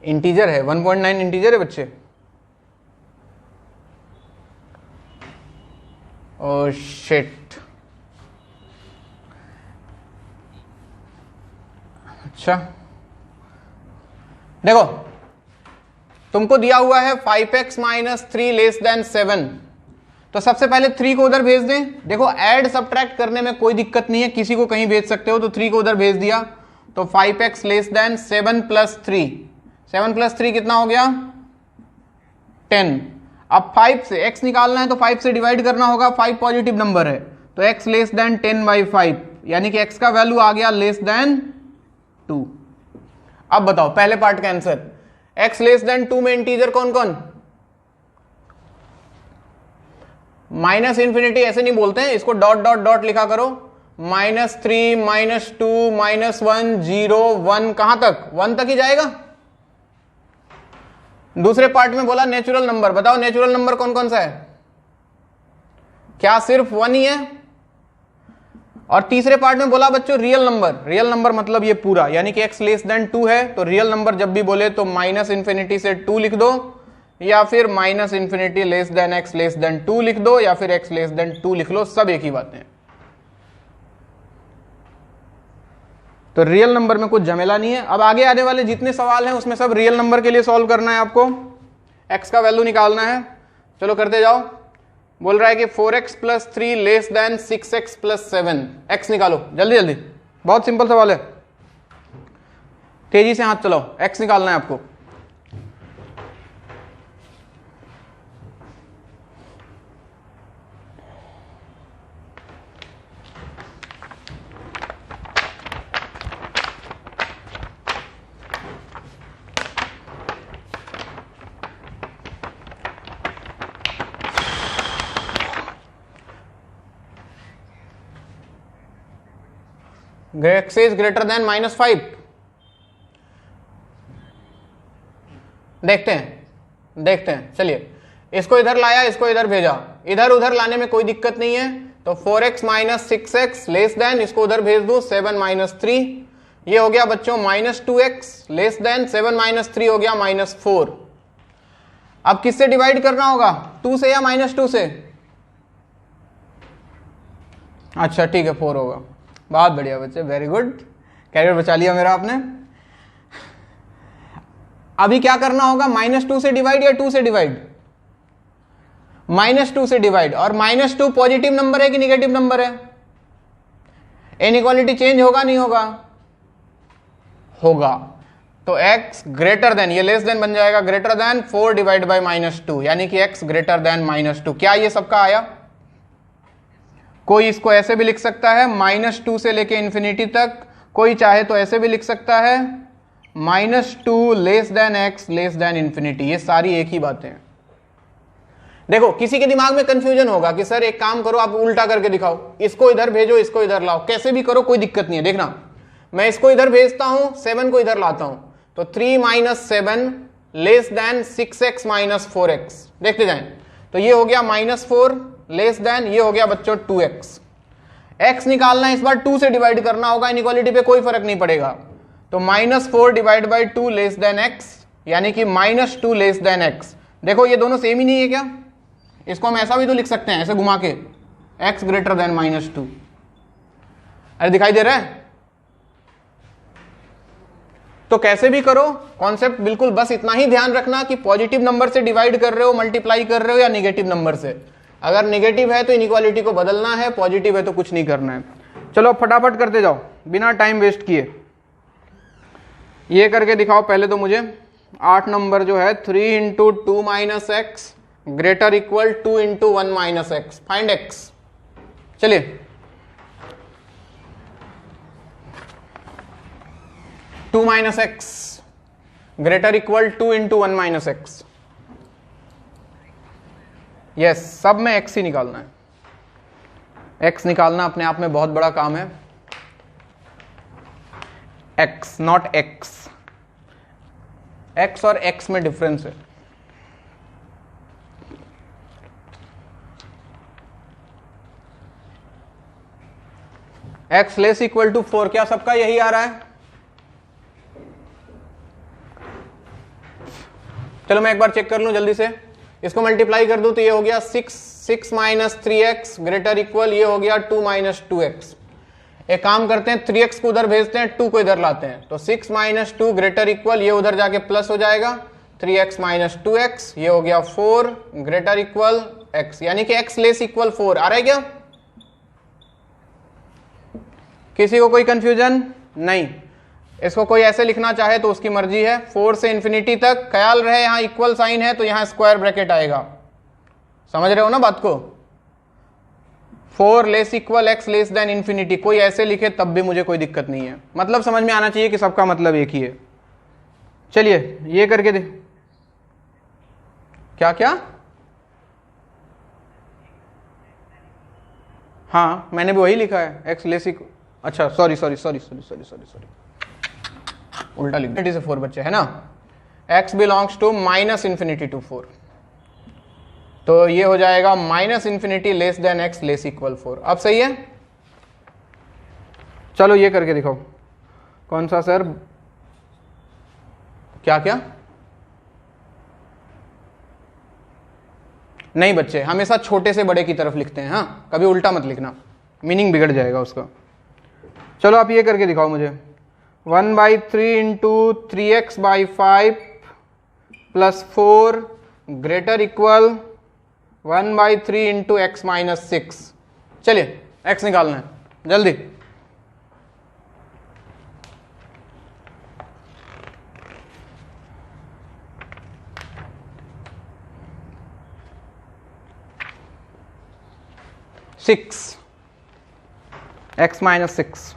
इंटीजर है, 1.9 इंटीजर है बच्चे। ओह शिट, अच्छा देखो, तुमको दिया हुआ है 5x - 3 लेस देन 7, तो सबसे पहले 3 को उधर भेज दें। देखो ऐड सब्ट्रैक्ट करने में कोई दिक्कत नहीं है, किसी को कहीं भेज सकते हो, तो 3 को उधर भेज दिया, तो 5x लेस देन 7 + 3, 7 + 3 कितना हो गया, 10। अब 5 से x निकालना है तो 5 से डिवाइड करना होगा, 5 पॉजिटिव नंबर है, तो x लेस देन 10/5, यानी कि x का वैल्यू आ गया लेस देन 2। अब बताओ पहले पार्ट का आंसर, x लेस देन 2 में इंटीजर कौन कौन, -∞ ऐसे नहीं बोलते हैं, इसको डॉट डॉट डॉट लिखा करो, -3 -2 -1 0 1, कहां तक, 1 तक ही जाएगा। दूसरे पार्ट में बोला नेचुरल नंबर, बताओ नेचुरल नंबर कौन कौन सा है, क्या सिर्फ 1 ही है। और तीसरे पार्ट में बोला बच्चों रियल नंबर, रियल नंबर मतलब ये पूरा, यानी कि x लेस देन 2 है, तो रियल नंबर जब भी बोले तो -∞ से 2 लिख दो, या फिर -∞ less than x less then 2 लिख दो, या फिर x लेस देन 2 लिख लो, सब एक ही बातें हैं। तो रियल नंबर में कुछ झमेला नहीं है। अब आगे आने वाले जितने सवाल हैं उसमें सब रियल नंबर के लिए सॉल्व करना है आपको, x का वैल्यू निकालना है। चलो करते जाओ। बोल रहा है कि 4x + 3 less than 6x + 7, x निकालो जल्दी जल्दी, बहुत सिंपल सवाल है, तेजी से हाथ चलाओ, x निकालना है आपको। x is greater than -5, देखते हैं चलिए, इसको इधर लाया, इसको इधर भेजा, इधर उधर लाने में कोई दिक्कत नहीं है, तो 4x - 6x लेस देन, इसको उधर भेज दो 7 - 3, ये हो गया बच्चों -2x लेस देन 7 - 3 हो गया -4। अब किससे डिवाइड करना होगा, 2 से या -2 से, अच्छा ठीक है 4 होगा, बहुत बढ़िया बच्चे, वेरी गुड, कैरियर बचा लिया मेरा आपने। अभी क्या करना होगा, -2 से डिवाइड या 2 से डिवाइड? -2 से डिवाइड। और -2 पॉजिटिव नंबर है कि निगेटिव नंबर है? इनइक्वालिटी चेंज होगा नहीं होगा? होगा। तो x ग्रेटर देन, ये लेस देन बन जाएगा ग्रेटर देन 4 डिवाइड बाई -2, यानी कि x ग्रेटर देन -2। क्या ये सबका आया? कोई इसको ऐसे भी लिख सकता है -2 से लेके इंफिनिटी तक, कोई चाहे तो ऐसे भी लिख सकता है -2 less than x less then infinity. ये सारी एक ही बातें हैं। देखो किसी के दिमाग में कंफ्यूजन होगा कि सर एक काम करो, आप उल्टा करके दिखाओ, इसको इधर भेजो इसको इधर लाओ, कैसे भी करो कोई दिक्कत नहीं है। देखना मैं इसको इधर भेजता हूं, 7 को इधर लाता हूं, तो 3 - 7 लेस देन 6x - 4x। देखते जाएं, तो ये हो गया -4 लेस देन, ये हो गया बच्चों 2x। x निकालना है, इस बार 2 से डिवाइड करना होगा, इनइक्वालिटी पे कोई फर्क नहीं पड़ेगा। तो -4 divide by 2 less than x, यानी कि -2 लेस देन x। देखो ये दोनों सेम ही नहीं है क्या? इसको हम ऐसा भी तो लिख सकते हैं, ऐसे घुमा के, x ग्रेटर देन -2। अरे दिखाई दे रहा है? तो कैसे भी करो, कॉन्सेप्ट बिल्कुल बस इतना ही ध्यान रखना कि पॉजिटिव नंबर से डिवाइड कर रहे हो, मल्टीप्लाई कर रहे हो, या निगेटिव नंबर से। अगर निगेटिव है तो इनइक्वालिटी को बदलना है, पॉजिटिव है तो कुछ नहीं करना है। चलो फटाफट करते जाओ बिना टाइम वेस्ट किए। ये करके दिखाओ पहले तो मुझे। 8 नंबर जो है 3 × 2 - x greater equal 2 × 1 - x, find x। चलिए 2 - x greater equal 2 × 1 - x। Yes, सब में x ही निकालना है। x निकालना अपने आप में बहुत बड़ा काम है। x नॉट x, x और x में डिफरेंस है। x लेस इक्वल टू 4, क्या सबका यही आ रहा है? चलो मैं एक बार चेक कर लूं जल्दी से, इसको मल्टीप्लाई कर दूं तो ये हो गया 6 - 3x ग्रेटर इक्वल, ये हो गया 2 - 2x। एक काम करते हैं, 3x को उधर भेजते हैं, 2 को इधर लाते हैं, तो 6 - 2 ग्रेटर इक्वल, ये उधर जाके प्लस हो जाएगा, 3x - 2x, ये हो गया 4 ग्रेटर इक्वल x, यानी कि x लेस इक्वल 4। आ रहा है क्या? किसी को कोई कंफ्यूजन नहीं? इसको कोई ऐसे लिखना चाहे तो उसकी मर्जी है। 4 से इंफिनिटी तक, ख्याल रहे यहां इक्वल साइन है तो यहां स्क्वायर ब्रैकेट आएगा। समझ रहे हो ना बात को? 4 less equal x less then infinity, कोई ऐसे लिखे तब भी मुझे कोई दिक्कत नहीं है, मतलब समझ में आना चाहिए कि सबका मतलब एक ही है। चलिए ये करके दे। क्या क्या? हाँ मैंने भी वही लिखा है, x लेस इक्वल, अच्छा सॉरी उल्टा लिख दिया। से 4 बच्चे है ना, x बिलोंग्स टू -∞ टू 4, तो ये हो जाएगा -∞ less than x less equal 4। अब सही है? चलो ये करके दिखाओ। कौन सा सर? क्या क्या? नहीं बच्चे, हमेशा छोटे से बड़े की तरफ लिखते हैं, हाँ कभी उल्टा मत लिखना, मीनिंग बिगड़ जाएगा उसका। चलो आप ये करके दिखाओ मुझे। 1/3 × 3x/5 + 4 ग्रेटर इक्वल 1/3 × x - 6। चलिए x निकालना है जल्दी। x - 6,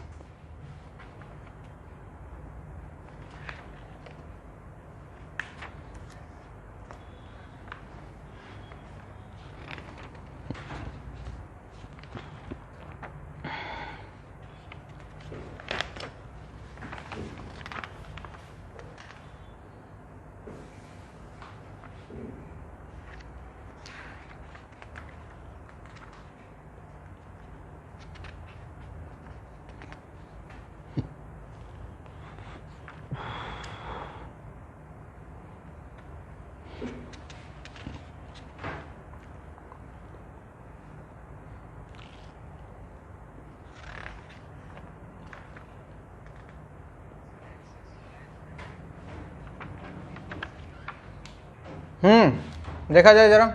देखा जाए जरा,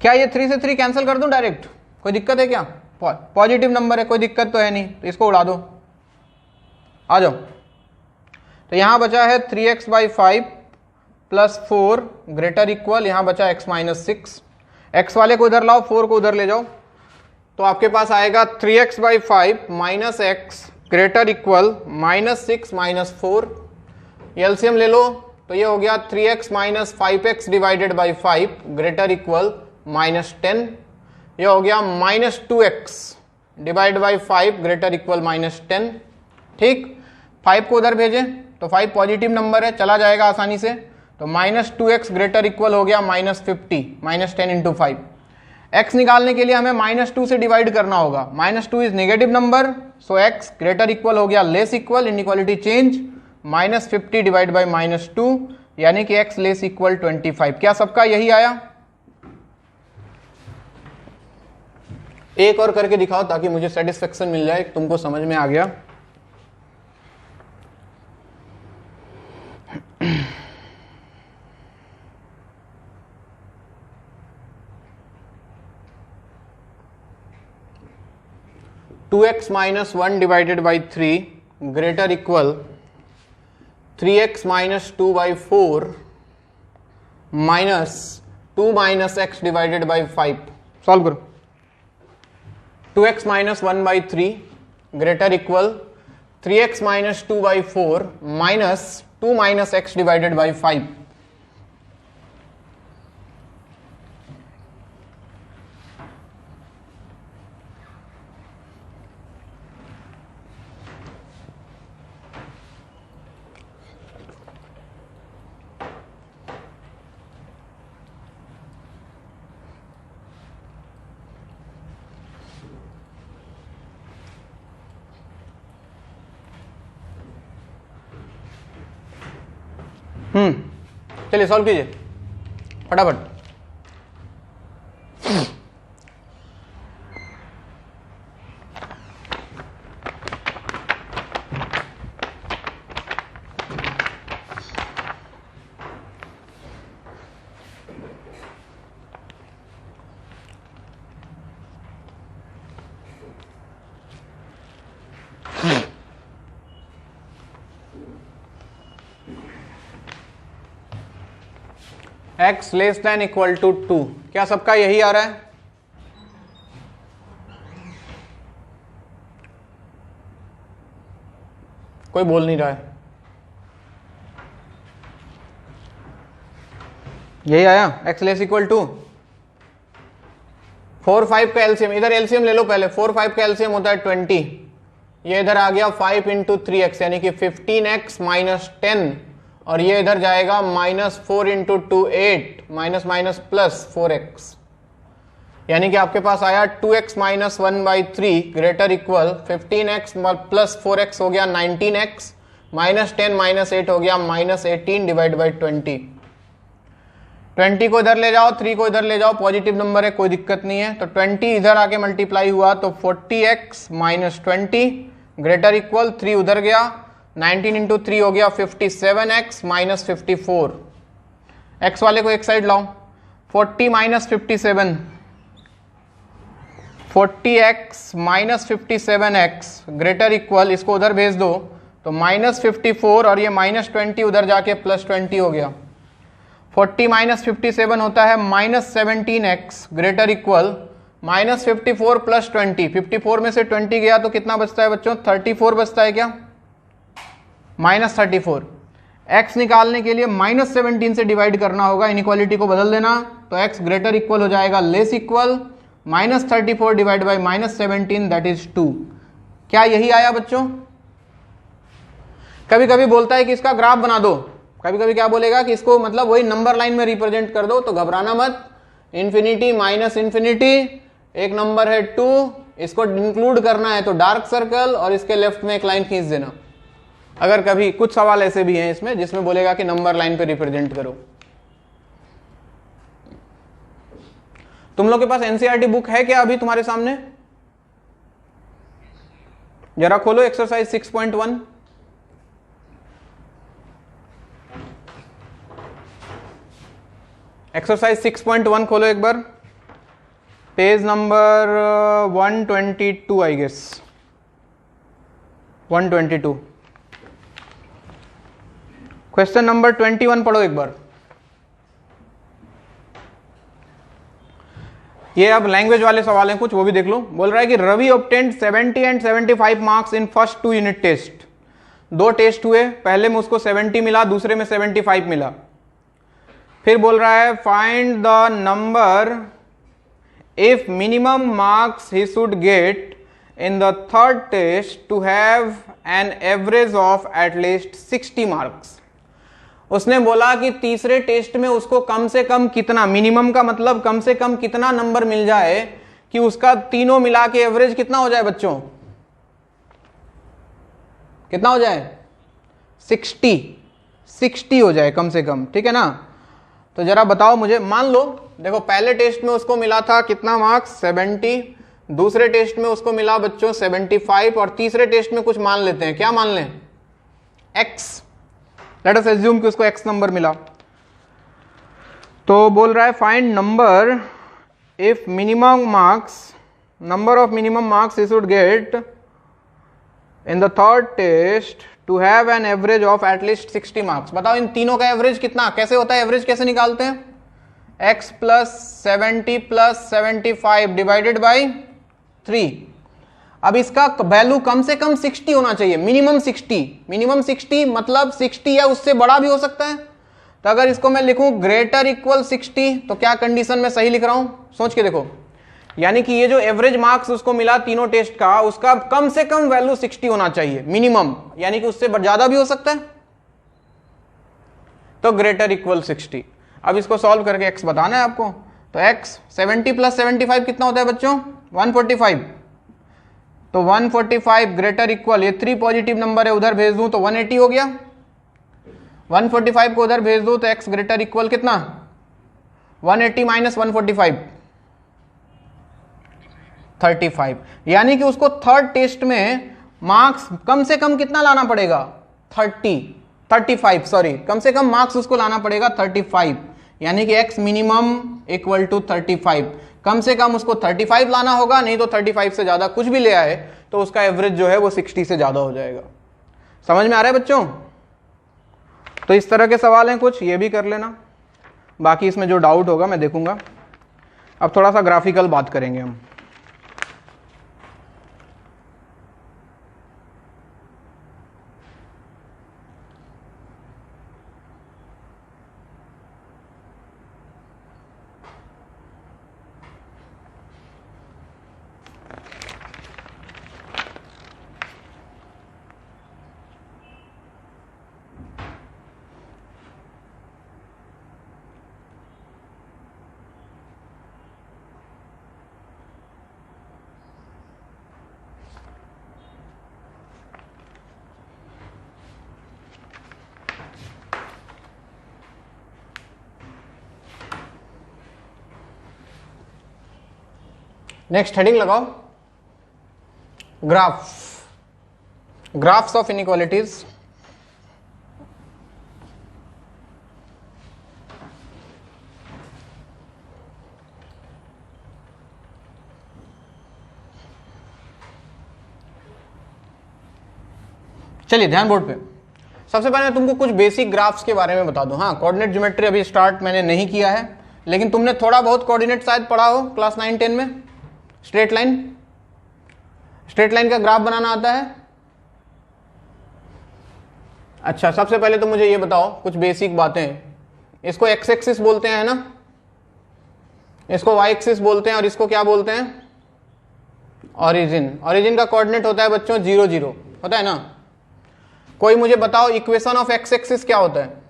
क्या ये 3 से 3 कैंसिल कर दूं डायरेक्ट? कोई दिक्कत है क्या? पॉजिटिव नंबर है, कोई दिक्कत तो है नहीं, तो इसको उड़ा दो, आ जाओ। तो यहां बचा है 3x/5 प्लस 4 ग्रेटर इक्वल, यहां बचा x माइनस 6। x वाले को इधर लाओ, 4 को उधर ले जाओ, तो आपके पास आएगा 3x/5 minus x greater equal minus 6 minus 4। LCM ले लो, तो ये हो गया 3x minus 5x divided by 5 greater equal minus 10। ये हो गया minus 2x divide by 5 greater equal minus 10। ठीक, 5 को उधर भेजें तो 5 पॉजिटिव नंबर है, चला जाएगा आसानी से, तो माइनस 2x ग्रेटर इक्वल हो गया माइनस 50 माइनस 10 इंटू 5। x निकालने के लिए हमें माइनस 2 से डिवाइड करना होगा, minus 2 is negative number, so x greater equal हो गया less equal, inequality change, minus 50 divide by minus 2, यानी कि x लेस इक्वल 25। क्या सबका यही आया? एक और करके दिखाओ ताकि मुझे सेटिस्फेक्शन मिल जाए, तुमको समझ में आ गया। Two x minus 1 divided by 3 greater equal 3x minus 2/4 minus 2 minus x divided by 5। Solve करो। 2x minus 1/3 greater equal 3x minus 2/4 minus 2 minus x divided by 5। चलिए सॉल्व कीजिए फटाफट। x less than equal to 2, क्या सबका यही आ रहा है? कोई बोल नहीं रहा है। यही आया x लेस इक्वल टू 4 5 का एलसीएम, इधर एलसीएम ले लो पहले। 4 5 का एलसीएम होता है 20, ये इधर आ गया 5 इंटू 3x यानी कि 15x माइनस 10, और ये इधर जाएगा minus 4 into 2 8 minus minus plus 4x, यानी कि आपके पास आया 2x minus 1/3 greater equal 15x plus 4x हो गया 19x माइनस 10 माइनस 8 हो गया माइनस 18 डिवाइड बाई 20। 20 को इधर ले जाओ, 3 को इधर ले जाओ, पॉजिटिव नंबर है, कोई दिक्कत नहीं है। तो 20 इधर आके मल्टीप्लाई हुआ तो 40x माइनस 20 ग्रेटर इक्वल 3 उधर गया, 19 इंटू 3 हो गया 57x माइनस 54। x वाले को एक साइड लाओ, 40 minus 57, 40x minus 57x greater equal, इसको उधर भेज दो तो माइनस 54 और ये माइनस 20 उधर जाके प्लस 20 हो गया। 40 माइनस 57 होता है minus 17x greater equal minus 54 plus 20। 54 में से 20 गया तो कितना बचता है बच्चों? 34 बचता है क्या? माइनस 34। x निकालने के लिए माइनस 17 से डिवाइड करना होगा, इनइक्वालिटी को बदल देना, तो x ग्रेटर इक्वल हो जाएगा less equal minus 34 divide by minus 17 that is 2। क्या यही आया बच्चों? कभी कभी बोलता है कि इसका ग्राफ बना दो, कभी कभी क्या बोलेगा कि इसको मतलब वही नंबर लाइन में रिप्रेजेंट कर दो, तो घबराना मत। इंफिनिटी माइनस इंफिनिटी, एक नंबर है 2, इसको इंक्लूड करना है तो डार्क सर्कल और इसके लेफ्ट में एक लाइन खींच देना। अगर कभी कुछ सवाल ऐसे भी हैं इसमें जिसमें बोलेगा कि नंबर लाइन पे रिप्रेजेंट करो। तुम लोग के पास एनसीईआरटी बुक है क्या अभी तुम्हारे सामने? जरा खोलो एक्सरसाइज 6.1। एक्सरसाइज 6.1 खोलो एक बार, page number 122 I guess, 122। Question number 21 पढ़ो एक बार। ये अब लैंग्वेज वाले सवाल हैं कुछ, वो भी देख लो। बोल रहा है कि Ravi obtained 70 and 75 marks in first 2 unit test. 2 test हुए, पहले में उसको 70 मिला, दूसरे में 75 मिला। फिर बोल रहा है find the number if minimum marks he should get in the third test to have an average of at least 60 marks. उसने बोला कि तीसरे टेस्ट में उसको कम से कम कितना, मिनिमम का मतलब कम से कम कितना नंबर मिल जाए कि उसका तीनों मिला के एवरेज कितना हो जाए बच्चों, कितना हो जाए, 60 हो जाए कम से कम, ठीक है ना। तो जरा बताओ मुझे, मान लो देखो पहले टेस्ट में उसको मिला था कितना मार्क्स, 70, दूसरे टेस्ट में उसको मिला बच्चों 75, और तीसरे टेस्ट में कुछ मान लेते हैं, क्या मान लें, x। लेट अस अज्यूम कि उसको x नंबर मिला। तो बोल रहा है find number if minimum marks, number of minimum marks he should get in the third test to have an average of at least 60 marks. बताओ इन तीनों का एवरेज कितना, कैसे होता है एवरेज, कैसे निकालते हैं, x plus 70 plus 75 divided by 3। अब इसका वैल्यू कम से कम 60 होना चाहिए, मिनिमम 60, मिनिमम 60 मतलब 60 या उससे बड़ा भी हो सकता है। तो अगर इसको मैं लिखूं ग्रेटर इक्वल 60 तो क्या कंडीशन में सही लिख रहा हूं, सोच के देखो। यानी कि ये जो एवरेज मार्क्स उसको मिला तीनों टेस्ट का, उसका कम से कम वैल्यू 60 होना चाहिए मिनिमम, यानी कि उससे ज्यादा भी हो सकता है, तो ग्रेटर इक्वल 60। अब इसको सॉल्व करके x बताना है आपको। तो x 70 प्लस 75 कितना होता है बच्चों, 145। तो 145 ग्रेटर इक्वल, ये 3 पॉजिटिव नंबर है, उधर भेज दूं तो 180 हो गया। 145 को उधर भेज दूं तो x ग्रेटर इक्वल कितना, 180 माइनस 145, 35। यानी कि उसको थर्ड टेस्ट में मार्क्स कम से कम कितना लाना पड़ेगा, 35 सॉरी, कम से कम मार्क्स उसको लाना पड़ेगा 35। यानी कि x मिनिमम इक्वल टू 35, कम से कम उसको 35 लाना होगा, नहीं तो 35 से ज्यादा कुछ भी ले आए तो उसका एवरेज जो है वो 60 से ज्यादा हो जाएगा। समझ में आ रहा है बच्चों। तो इस तरह के सवाल हैं कुछ, ये भी कर लेना, बाकी इसमें जो डाउट होगा मैं देखूंगा। अब थोड़ा सा ग्राफिकल बात करेंगे हम। नेक्स्ट हेडिंग लगाओ, ग्राफ्स ऑफ इनइक्वालिटीज। चलिए ध्यान बोर्ड पे। सबसे पहले मैं तुमको कुछ बेसिक ग्राफ्स के बारे में बता दूं। हाँ, कोऑर्डिनेट ज्योमेट्री अभी स्टार्ट मैंने नहीं किया है, लेकिन तुमने थोड़ा बहुत कोऑर्डिनेट शायद पढ़ा हो क्लास 9-10 में। स्ट्रेट लाइन का ग्राफ बनाना आता है। अच्छा, सबसे पहले तो मुझे ये बताओ कुछ बेसिक बातें। इसको एक्स एक्सिस बोलते हैं ना, इसको वाई एक्सिस बोलते हैं, और इसको क्या बोलते हैं, ओरिजिन का कोऑर्डिनेट होता है बच्चों 0 0 होता है ना। कोई मुझे बताओ इक्वेशन ऑफ एक्स एक्सिस क्या होता है,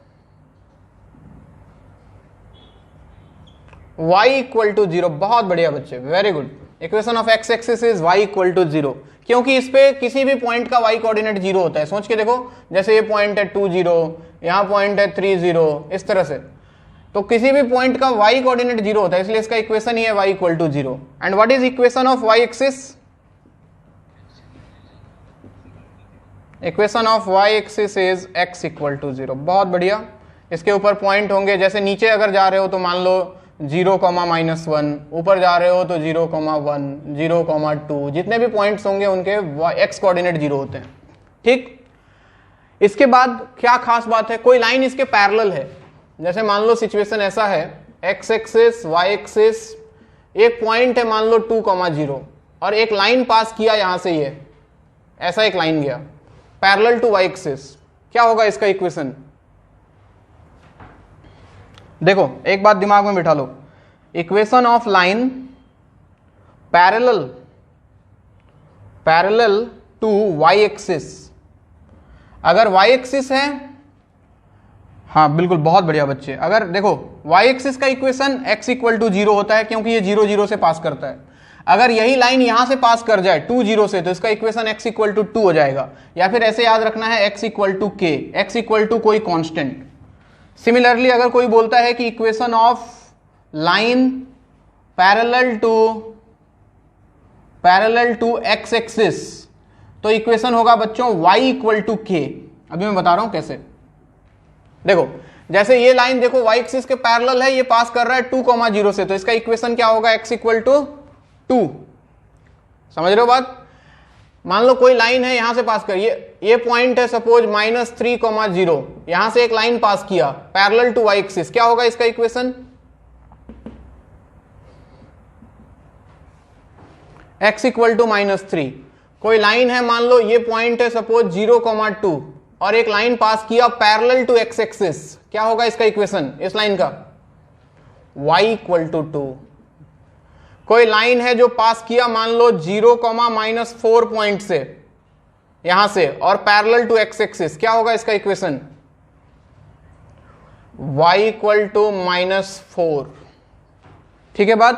y इक्वल टू 0। बहुत बढ़िया बच्चे, very good. Equation of x axis is y equal to 0, क्योंकि इस पे किसी भी पॉइंट का y कोऑर्डिनेट 0 होता है। सोच के देखो, जैसे ये पॉइंट है 2 0, यहाँ पॉइंट है 3 0, इस तरह से। तो किसी भी पॉइंट का y कोऑर्डिनेट 0 होता है, इसलिए इसका इक्वेशन ही है y equal to 0। And what is equation of y axis, equation of y axis is x equal to 0। बहुत बढ़िया, इसके ऊपर पॉइंट होंगे, जैसे नीचे अगर जा रहे हो तो मान लो 0,-1, ऊपर जा रहे हो तो 0,1, 0,2, जितने भी पॉइंट्स होंगे उनके एक्स कोऑर्डिनेट 0 होते हैं। ठीक, इसके बाद क्या खास बात है, कोई लाइन इसके पैरेलल है। जैसे मान लो सिचुएशन ऐसा है, एक्स एक्सिस, वाई एक्सिस, एक पॉइंट है मान लो 2,0 और एक लाइन पास किया यहां से, ये ऐसा एक लाइन गया पैरेलल टू वाई एक्सिस, क्या होगा इसका इक्वेशन? देखो एक बात दिमाग में बिठा लो, equation of line parallel to Y axis, अगर वाई एक्सिस है, हाँ बिल्कुल बहुत बढ़िया बच्चे, अगर देखो वाई एक्सिस का इक्वेशन x इक्वल टू 0 होता है क्योंकि ये 0, 0 से पास करता है। अगर यही लाइन यहां से पास कर जाए 2, 0 से, तो इसका इक्वेशन x इक्वल टू 2 हो जाएगा, या फिर ऐसे याद रखना है x equal to k, x equal to कोई कांस्टेंट। सिमिलरली अगर कोई बोलता है कि equation of line parallel to x axis, तो इक्वेशन होगा बच्चों y इक्वल टू k। अभी मैं बता रहा हूं कैसे। देखो जैसे ये लाइन देखो y एक्सिस के पैरेलल है, ये पास कर रहा है 2,0 से, तो इसका इक्वेशन क्या होगा? x equal to 2। समझ रहे हो बात? मान लो कोई लाइन है यहां से पास कर, ये पॉइंट है सपोज -3,0, यहां से एक लाइन पास किया पैरेलल टू y एक्सिस, क्या होगा इसका इक्वेशन? x equal to -3। कोई लाइन है मान लो ये पॉइंट है सपोज 0,2 और एक लाइन पास किया पैरेलल टू x एक्सिस, क्या होगा इसका इक्वेशन इस लाइन का? y equal to 2। कोई लाइन है जो पास किया मान लो 0,-4 पॉइंट से यहां से और पैरेलल टू x एक्सिस, क्या होगा इसका इक्वेशन? y equal to -4। ठीक है बात?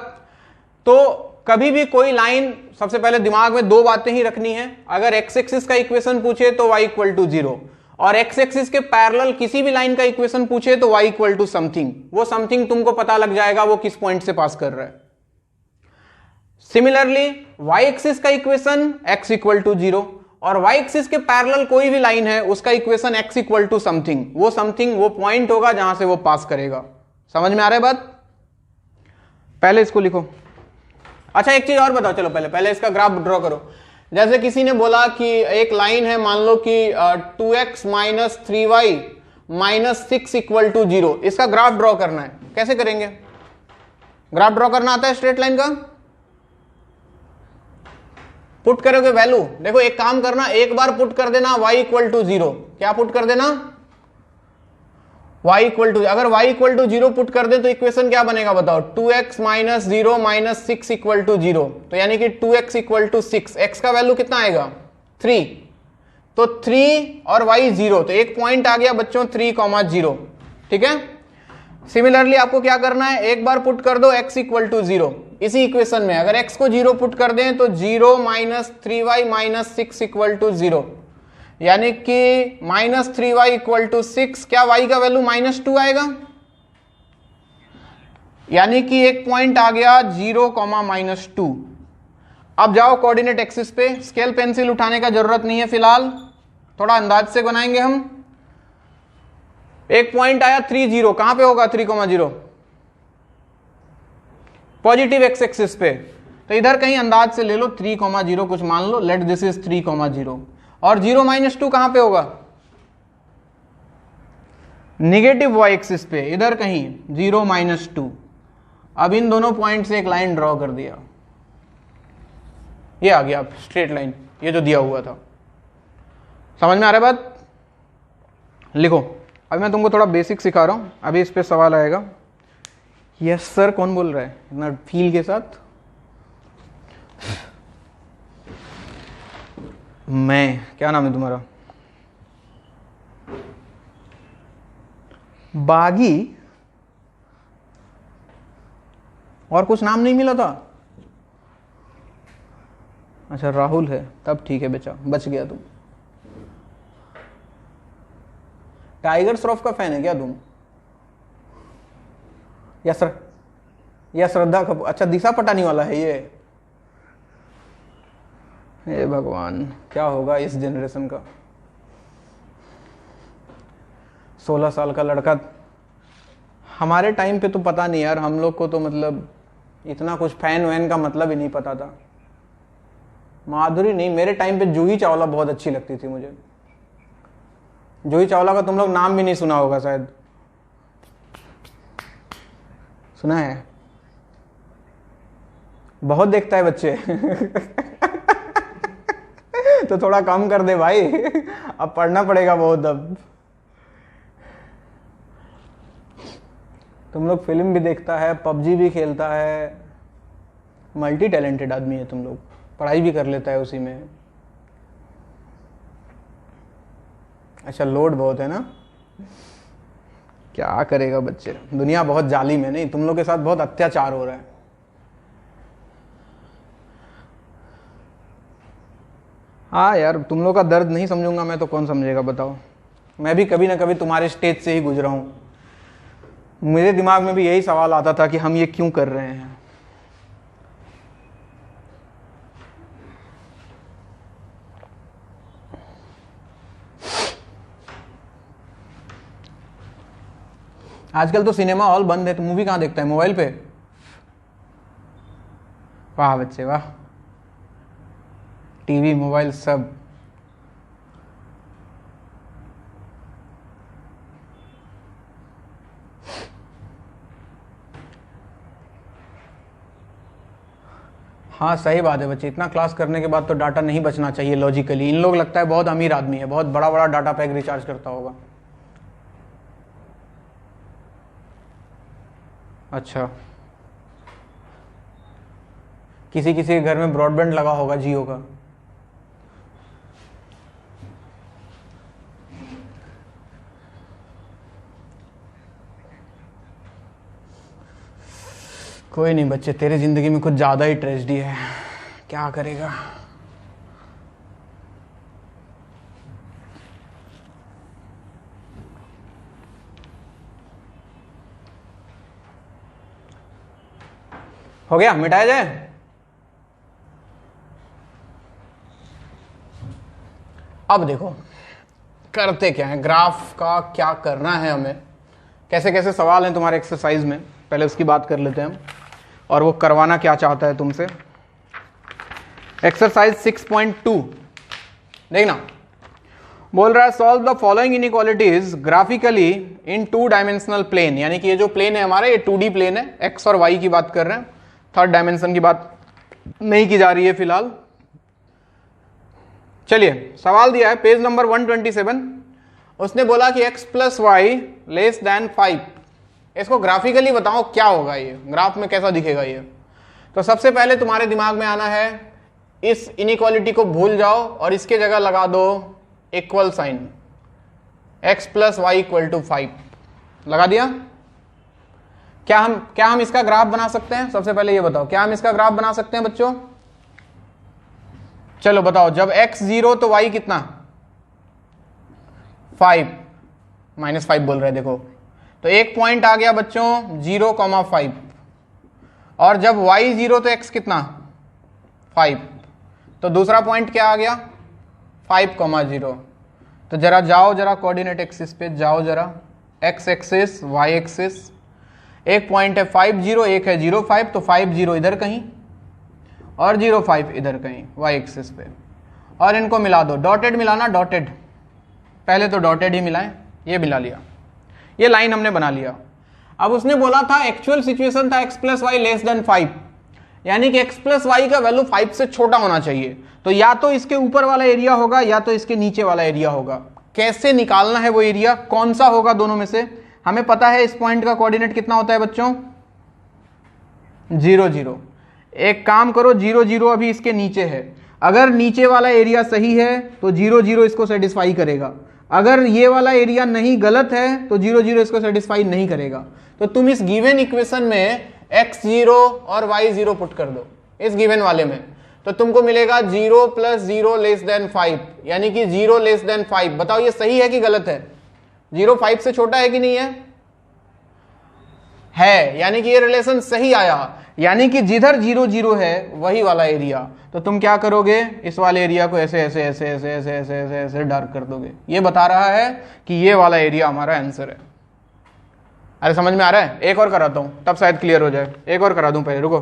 तो कभी भी कोई लाइन, सबसे पहले दिमाग में दो बातें ही रखनी है, अगर x एक्सिस का इक्वेशन पूछे तो y इक्वल टू 0, और x एक्सिस के पैरेलल किसी भी लाइन का इक्वेशन पूछे तो y इक्वल टू समथिंग, वो समथिंग तुमको पता लग जाएगा वो किस पॉइंट से पास कर रहा है। सिमिलरली y एक्सिस का इक्वेशन x इक्वल टू 0, और y एक्सिस के पैरेलल कोई भी लाइन है उसका equation x equal to something, वो पॉइंट होगा जहां से वो पास करेगा। समझ में आ रहा है बात? पहले इसको लिखो। अच्छा एक चीज और बताओ, चलो पहले इसका ग्राफ ड्रॉ करो। जैसे किसी ने बोला कि एक लाइन है मान लो कि 2x minus 3y minus 6 equal to 0, इसका ग्राफ ड्रॉ करना है, कैसे करेंगे? ग्राफ ड्रॉ करना आता है स्ट्रेट लाइन का? पुट करोगे वैल्यू, देखो एक काम करना, एक बार पुट कर देना y इक्वल टू 0, क्या पुट कर देना? y इक्वल टू, अगर y इक्वल टू 0 पुट कर दे तो इक्वेशन क्या बनेगा बताओ? 2x minus 0 minus 6 equal to 0, तो यानी कि 2x इक्वल टू 6, x का वैल्यू कितना आएगा? 3, तो 3 और y 0, तो एक पॉइंट आ गया बच्चों 3,0। ठीक है, सिमिलरली आपको क्या करना है, एक बार पुट कर दो x इक्वल टू 0 इसी इक्वेशन में, अगर x को 0 पुट कर दें तो 0 minus 3y minus 6 equal to 0, यानी कि -3y इक्वल टू 6, क्या y का वैल्यू -2 आएगा, यानी कि एक पॉइंट आ गया 0,-2। अब जाओ कोऑर्डिनेट एक्सिस पे, स्केल पेंसिल उठाने का जरूरत नहीं है फिलहाल, थोड़ा अंदाज से बनाएंगे हम। एक पॉइंट आया 3, 0, कहां पे होगा 3,0? पॉजिटिव एक्स एक्सिस पे, तो इधर कहीं अंदाज से ले लो 3,0 कुछ मान लो, लेट दिस इज 3,0, और 0-2 कहां पे होगा? निगेटिव y एक्सिस पे, इधर कहीं 0-2। अब इन दोनों पॉइंट से एक लाइन ड्रॉ कर दिया, ये आ गया स्ट्रेट लाइन, ये जो दिया हुआ था। समझ में आ रहा है बात? लिखो, अभी मैं तुमको थोड़ा बेसिक सिखा रहा हूं, अभी इस पे सवाल आएगा। यस सर, कौन बोल रहा है इतना फील के साथ? मैं, क्या नाम है तुम्हारा? बागी, और कुछ नाम नहीं मिला था? अच्छा राहुल है, तब ठीक है बेचा, बच गया तुम। टाइगर श्रॉफ का फैन है क्या तुम? या श्रद्धा कपूर, अच्छा दिशा पटानी वाला है ये। हे भगवान, क्या होगा इस जनरेशन का? 16 साल का लड़का हमारे टाइम पे तो पता नहीं यार, हम लोग को तो मतलब इतना कुछ फैन वैन का मतलब ही नहीं पता था। माधुरी नहीं, मेरे टाइम पे जूही चावला बहुत अच्छी लगती थी मुझे। जूही चावला का तुम लोग नाम भी नहीं सुना होगा शायद, सुना है? बहुत देखता है बच्चे तो थोड़ा कम कर दे भाई, अब पढ़ना पड़ेगा बहुत। अब तुम लोग फिल्म भी देखता है, पबजी भी खेलता है, मल्टी टैलेंटेड आदमी है तुम लोग, पढ़ाई भी कर लेता है उसी में। अच्छा लोड बहुत है ना, क्या करेगा बच्चे, दुनिया बहुत जालिम है। नहीं, तुम लोग के साथ बहुत अत्याचार हो रहा है। हाँ यार, तुम लोग का दर्द नहीं समझूंगा मैं तो कौन समझेगा बताओ। मैं भी कभी ना कभी तुम्हारे स्टेज से ही गुजरा हूं। मेरे दिमाग में भी यही सवाल आता था कि हम ये क्यों कर रहे हैं। आजकल तो सिनेमा हॉल बंद है, तो मूवी कहाँ देखता है? मोबाइल पे। वाह बच्चे वाह, टीवी मोबाइल सब। हाँ सही बात है बच्चे, इतना क्लास करने के बाद तो डाटा नहीं बचना चाहिए लॉजिकली। इन लोग लगता है बहुत अमीर आदमी है, बहुत बड़ा बड़ा डाटा पैक रिचार्ज करता होगा। अच्छा, किसी किसी के घर में ब्रॉडबैंड लगा होगा जियो का। कोई नहीं बच्चे, तेरी जिंदगी में कुछ ज्यादा ही ट्रेजेडी है, क्या करेगा। हो गया, मिटाया जाए। अब देखो करते क्या है, ग्राफ का क्या करना है हमें, कैसे कैसे सवाल हैं तुम्हारे एक्सरसाइज में, पहले उसकी बात कर लेते हैं हम, और वो करवाना क्या चाहता है तुमसे। एक्सरसाइज 6.2 देखना, बोल रहा है solve the following inequalities graphically in 2 dimensional plane. यानी कि ये जो प्लेन है हमारा, ये 2D प्लेन है, एक्स और वाई की बात कर रहे हैं, थर्ड डायमेंशन की बात नहीं की जा रही है फिलहाल। चलिए सवाल दिया है पेज नंबर 127। उसने बोला कि x plus y less than 5। इसको ग्राफिकली बताओ क्या होगा, ये ग्राफ में कैसा दिखेगा ये। तो सबसे पहले तुम्हारे दिमाग में आना है, इस इनइक्वालिटी को भूल जाओ और इसके जगह लगा दो equal sign, x plus y equal to 5 लगा दिया। क्या हम इसका ग्राफ बना सकते हैं? सबसे पहले ये बताओ, क्या हम इसका ग्राफ बना सकते हैं बच्चों? चलो बताओ, जब x 0 तो y कितना? 5 -5 बोल रहे हैं देखो, तो एक पॉइंट आ गया बच्चों 0,5, और जब y 0 तो x कितना? 5, तो दूसरा पॉइंट क्या आ गया? 5,0। तो जरा जाओ, जरा कोऑर्डिनेट एक्सिस पे जाओ, जरा x एक्सिस y एक्सिस, एक पॉइंट है 5 0, एक है 0 5, तो 5 0 इधर कहीं और 0 5 इधर कहीं y एक्सिस पे, और इनको मिला दो। डॉटेड मिलाना, डॉटेड, पहले तो डॉटेड ही मिलाएं, ये मिला लिया, ये लाइन हमने बना लिया। अब उसने बोला था एक्चुअल सिचुएशन था x plus y less than 5, यानी कि x प्लस वाई का वैल्यू 5 से छोटा होना चाहिए। तो या तो इसके ऊपर वाला एरिया होगा या तो इसके नीचे वाला एरिया होगा। कैसे निकालना है वो एरिया, कौन सा होगा दोनों में से? हमें पता है इस पॉइंट का कोऑर्डिनेट कितना होता है बच्चों? 0 0। एक काम करो, 0 0 अभी इसके नीचे है, अगर नीचे वाला एरिया सही है तो 0 0 इसको सेटिस्फाई करेगा, अगर ये वाला एरिया नहीं गलत है तो 0 0 इसको सेटिस्फाई नहीं करेगा। तो तुम इस गिवन इक्वेशन में x 0 और y 0 पुट कर दो इस गिवन वाले में, तो तुमको मिलेगा 0 प्लस 0 लेस देन 5, यानी कि 0 लेस देन 5। बताओ ये सही है कि गलत है? 0 5 से छोटा है कि नहीं है? है, यानी कि ये रिलेशन सही आया, यानी कि जिधर 0 0 है वही वाला एरिया। तो तुम क्या करोगे, इस वाले एरिया को ऐसे ऐसे ऐसे ऐसे ऐसे ऐसे ऐसे ऐसे डार्क कर दोगे। ये बता रहा है कि ये वाला एरिया हमारा आंसर है। अरे समझ में आ रहा है? एक और कराता हूं तब शायद क्लियर हो जाए। एक और करा दूं पहले, रुको।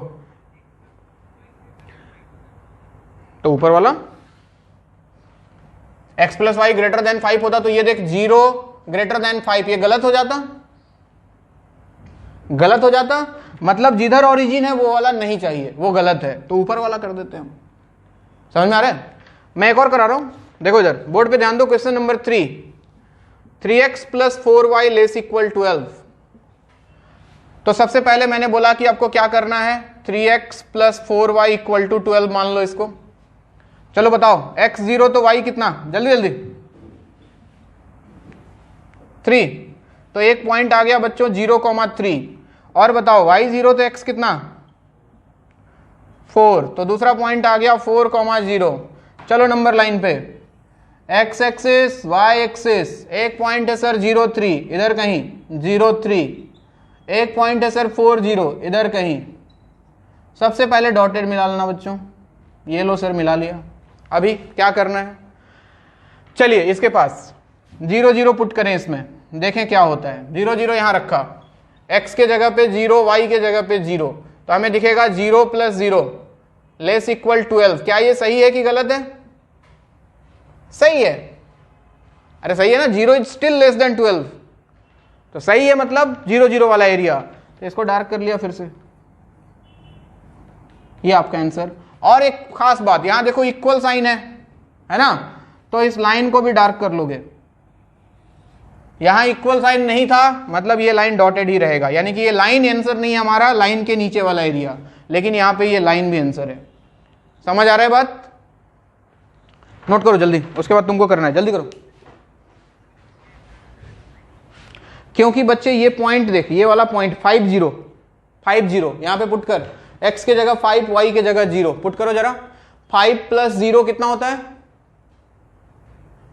तो ऊपर वाला x plus y greater than 5 होता तो ये देख 0 ग्रेटर देन 5, ये गलत हो जाता, गलत हो जाता। मतलब जिधर ओरिजिन है वो वाला नहीं चाहिए, वो गलत है, तो ऊपर वाला कर देते हैं हम। समझ में आ रहा है? मैं एक और करा रहा हूं, देखो इधर बोर्ड पे ध्यान दो। Question number 3, 3x plus 4y less equal 12। तो सबसे पहले मैंने बोला कि आपको क्या करना है, 3x plus 4y equal to 12 मान लो इसको। चलो बताओ, x 0 तो y कितना, जल्दी जल्दी 3, तो एक पॉइंट आ गया बच्चों 0,3। और बताओ y 0 तो x कितना 4, तो दूसरा पॉइंट आ गया 4,0। चलो नंबर लाइन पे x एक्सिस y एक्सिस, एक पॉइंट है सर 0,3 इधर कहीं 0,3, एक पॉइंट है सर 4,0 इधर कहीं। सबसे पहले डॉटेड मिला लेना बच्चों, ये लो सर मिला लिया। अभी क्या करना है, चलिए इसके पास 0 0 पुट करें, इसमें देखें क्या होता है। 0 0 यहां रखा, x के जगह पे 0, y के जगह पे 0, तो हमें दिखेगा 0 प्लस 0 लेस इक्वल 12। क्या ये सही है कि गलत है? सही है। अरे सही है ना, 0 इज स्टिल लेस देन 12, तो सही है, मतलब 0 0 वाला एरिया। तो इसको डार्क कर लिया फिर से, ये आपका आंसर। और एक खास बात, यहां देखो इक्वल साइन है ना, तो इस लाइन को भी डार्क कर लोगे। यहां इक्वल साइन नहीं था, मतलब ये लाइन डॉटेड ही रहेगा, यानी कि ये लाइन आंसर नहीं है हमारा, लाइन के नीचे वाला एरिया, लेकिन यहां पे ये लाइन भी आंसर है। समझ आ रहा है बात? नोट करो जल्दी, उसके बाद तुमको करना है, जल्दी करो। क्योंकि बच्चे ये पॉइंट देख, ये वाला पॉइंट 5 0 यहां पे पुट कर, x के जगह 5, y के जगह 0 पुट करो जरा। 5 प्लस 0 कितना होता है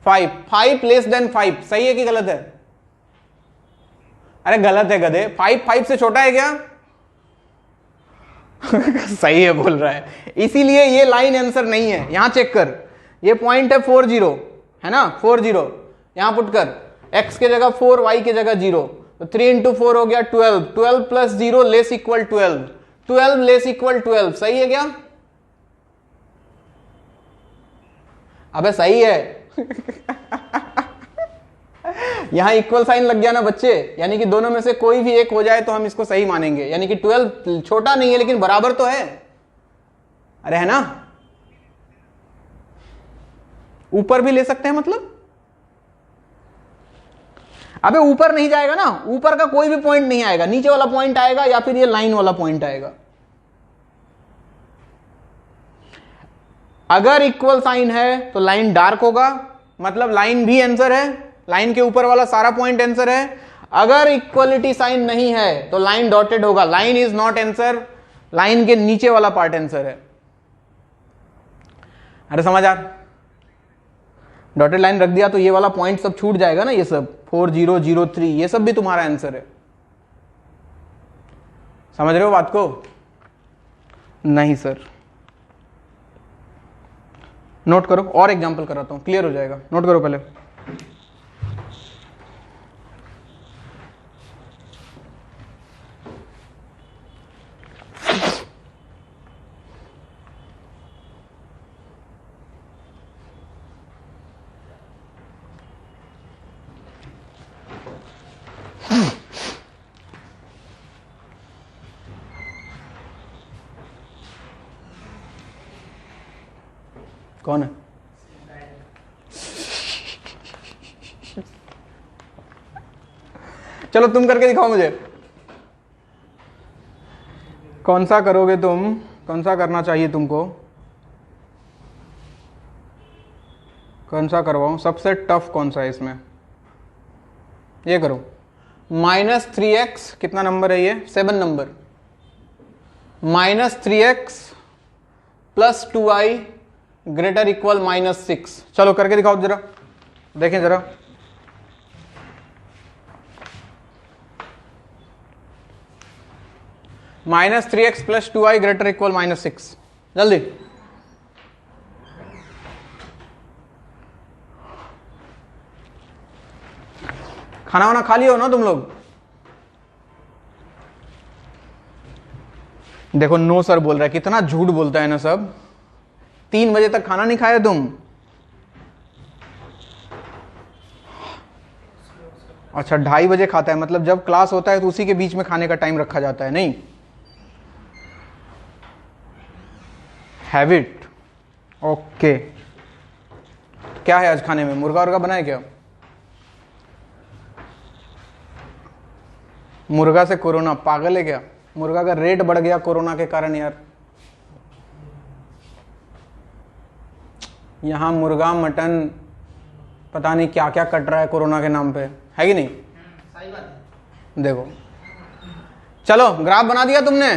5, 5 लेस देन 5, सही है कि गलत है? अरे गलत है गधे, 5 5 से छोटा है क्या? सही है बोल रहा है, इसीलिए ये लाइन आंसर नहीं है। यहां चेक कर, ये पॉइंट है 4 0 है ना, 4 0 यहां पुट कर, x के जगह 4, y के जगह 0, तो 3 इंटू 4 हो गया 12, 12 plus 0 less equal 12, 12 less equal 12, सही है क्या? अबे सही है। यहां इक्वल साइन लग गया ना बच्चे, यानी कि दोनों में से कोई भी एक हो जाए तो हम इसको सही मानेंगे, यानी कि 12 छोटा नहीं है लेकिन बराबर तो है। अरे है ना, ऊपर भी ले सकते हैं मतलब। अबे ऊपर नहीं जाएगा ना, ऊपर का कोई भी पॉइंट नहीं आएगा, नीचे वाला पॉइंट आएगा या फिर ये लाइन वाला पॉइंट आएगा। अगर इक्वल साइन है तो लाइन डार्क होगा, मतलब लाइन भी आंसर है, लाइन के ऊपर वाला सारा पॉइंट आंसर है। अगर इक्वलिटी साइन नहीं है तो लाइन डॉटेड होगा, line is not answer, line के नीचे वाला पार्ट आंसर है। अरे समझ आ, डॉटेड लाइन रख दिया तो ये वाला पॉइंट सब छूट जाएगा ना, ये सब 4 0 0 3 ये सब भी तुम्हारा आंसर है। समझ रहे हो बात को? नहीं सर, नोट करो, और एग्जांपल कराता हूं, क्लियर हो जाएगा। नोट करो पहले, कौन है? चलो तुम करके दिखाओ मुझे, कौन सा करोगे तुम, कौन सा करना चाहिए तुमको, कौन सा करवाऊं, सबसे टफ कौन सा है इसमें? ये करो, -3x कितना नंबर है ये, 7 number, -3x plus 2y greater equal -6। चलो करके दिखाओ जरा, देखें जरा। -3x plus 2y greater equal -6, जल्दी। खाना वाना खा लिया हो ना तुम लोग? देखो नो सर बोल रहा है, कितना झूठ बोलता है ना सब। 3 बजे तक खाना नहीं खाए तुम? अच्छा 2:30 बजे खाता है, मतलब जब क्लास होता है तो उसी के बीच में खाने का टाइम रखा जाता है, नहीं? Habit, okay. क्या है आज खाने में? मुर्गा वर्गा बनाए क्या? मुर्गा से कोरोना, पागल है क्या? मुर्गा का रेट बढ़ गया कोरोना के कारण यार। यहां मुर्गा मटन पता नहीं क्या क्या कट रहा है कोरोना के नाम पे, है कि नहीं? सही बात है। देखो चलो ग्राफ बना दिया तुमने।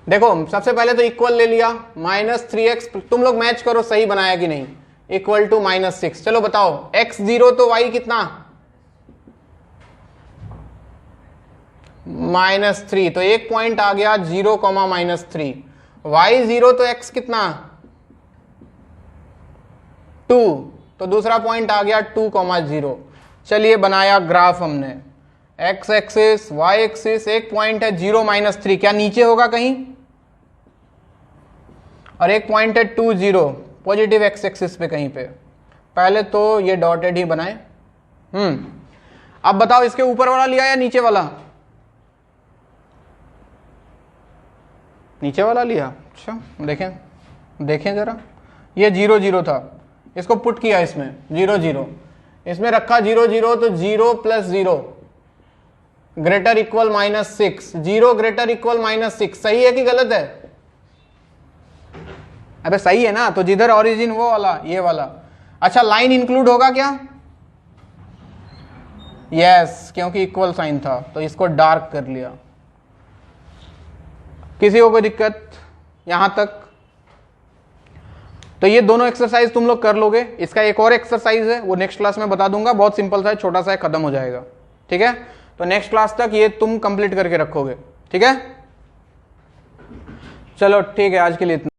देखो सबसे पहले तो इक्वल ले लिया, -3x, तुम लोग मैच करो सही बनाया कि नहीं, इक्वल टू -6। चलो बताओ x0 तो y कितना? -3, तो एक पॉइंट आ गया 0, -3। y0 तो x कितना? 2, तो दूसरा पॉइंट आ गया 2, 0। चलिए बनाया ग्राफ हमने, x एक्सिस y एक्सिस, एक पॉइंट है 0, -3, क्या नीचे होगा कहीं? और एक पॉइंट है 2, 0 पॉजिटिव x एक्सिस पे कहीं पे। पहले तो ये डॉटेड ही बनाए। अब बताओ इसके ऊपर वाला लिया या नीचे वाला? नीचे वाला लिया। अच्छा देखें जरा, ये 0, 0 था, इसको पुट किया इसमें 0, 0, इसमें रखा 0, 0, तो 0 + 0 ग्रेटर इक्वल -6, 0 ग्रेटर इक्वल -6। सही है कि गलत है? अबे सही है ना, तो जिधर ओरिजिन वो वाला, ये वाला। अच्छा लाइन इंक्लूड होगा क्या? यस, क्योंकि इक्वल साइन था तो इसको डार्क कर लिया। किसी को कोई दिक्कत यहां तक? तो ये दोनों एक्सरसाइज तुम लोग कर लोगे। इसका एक और एक्सरसाइज है, वो नेक्स्ट क्लास में बता दूंगा, बहुत सिंपल सा है, छोटा सा है, खत्म हो जाएगा। ठीक है, तो नेक्स्ट क्लास तक ये तुम कंप्लीट करके रखोगे। ठीक है, चलो ठीक है, आज के लिए इतना।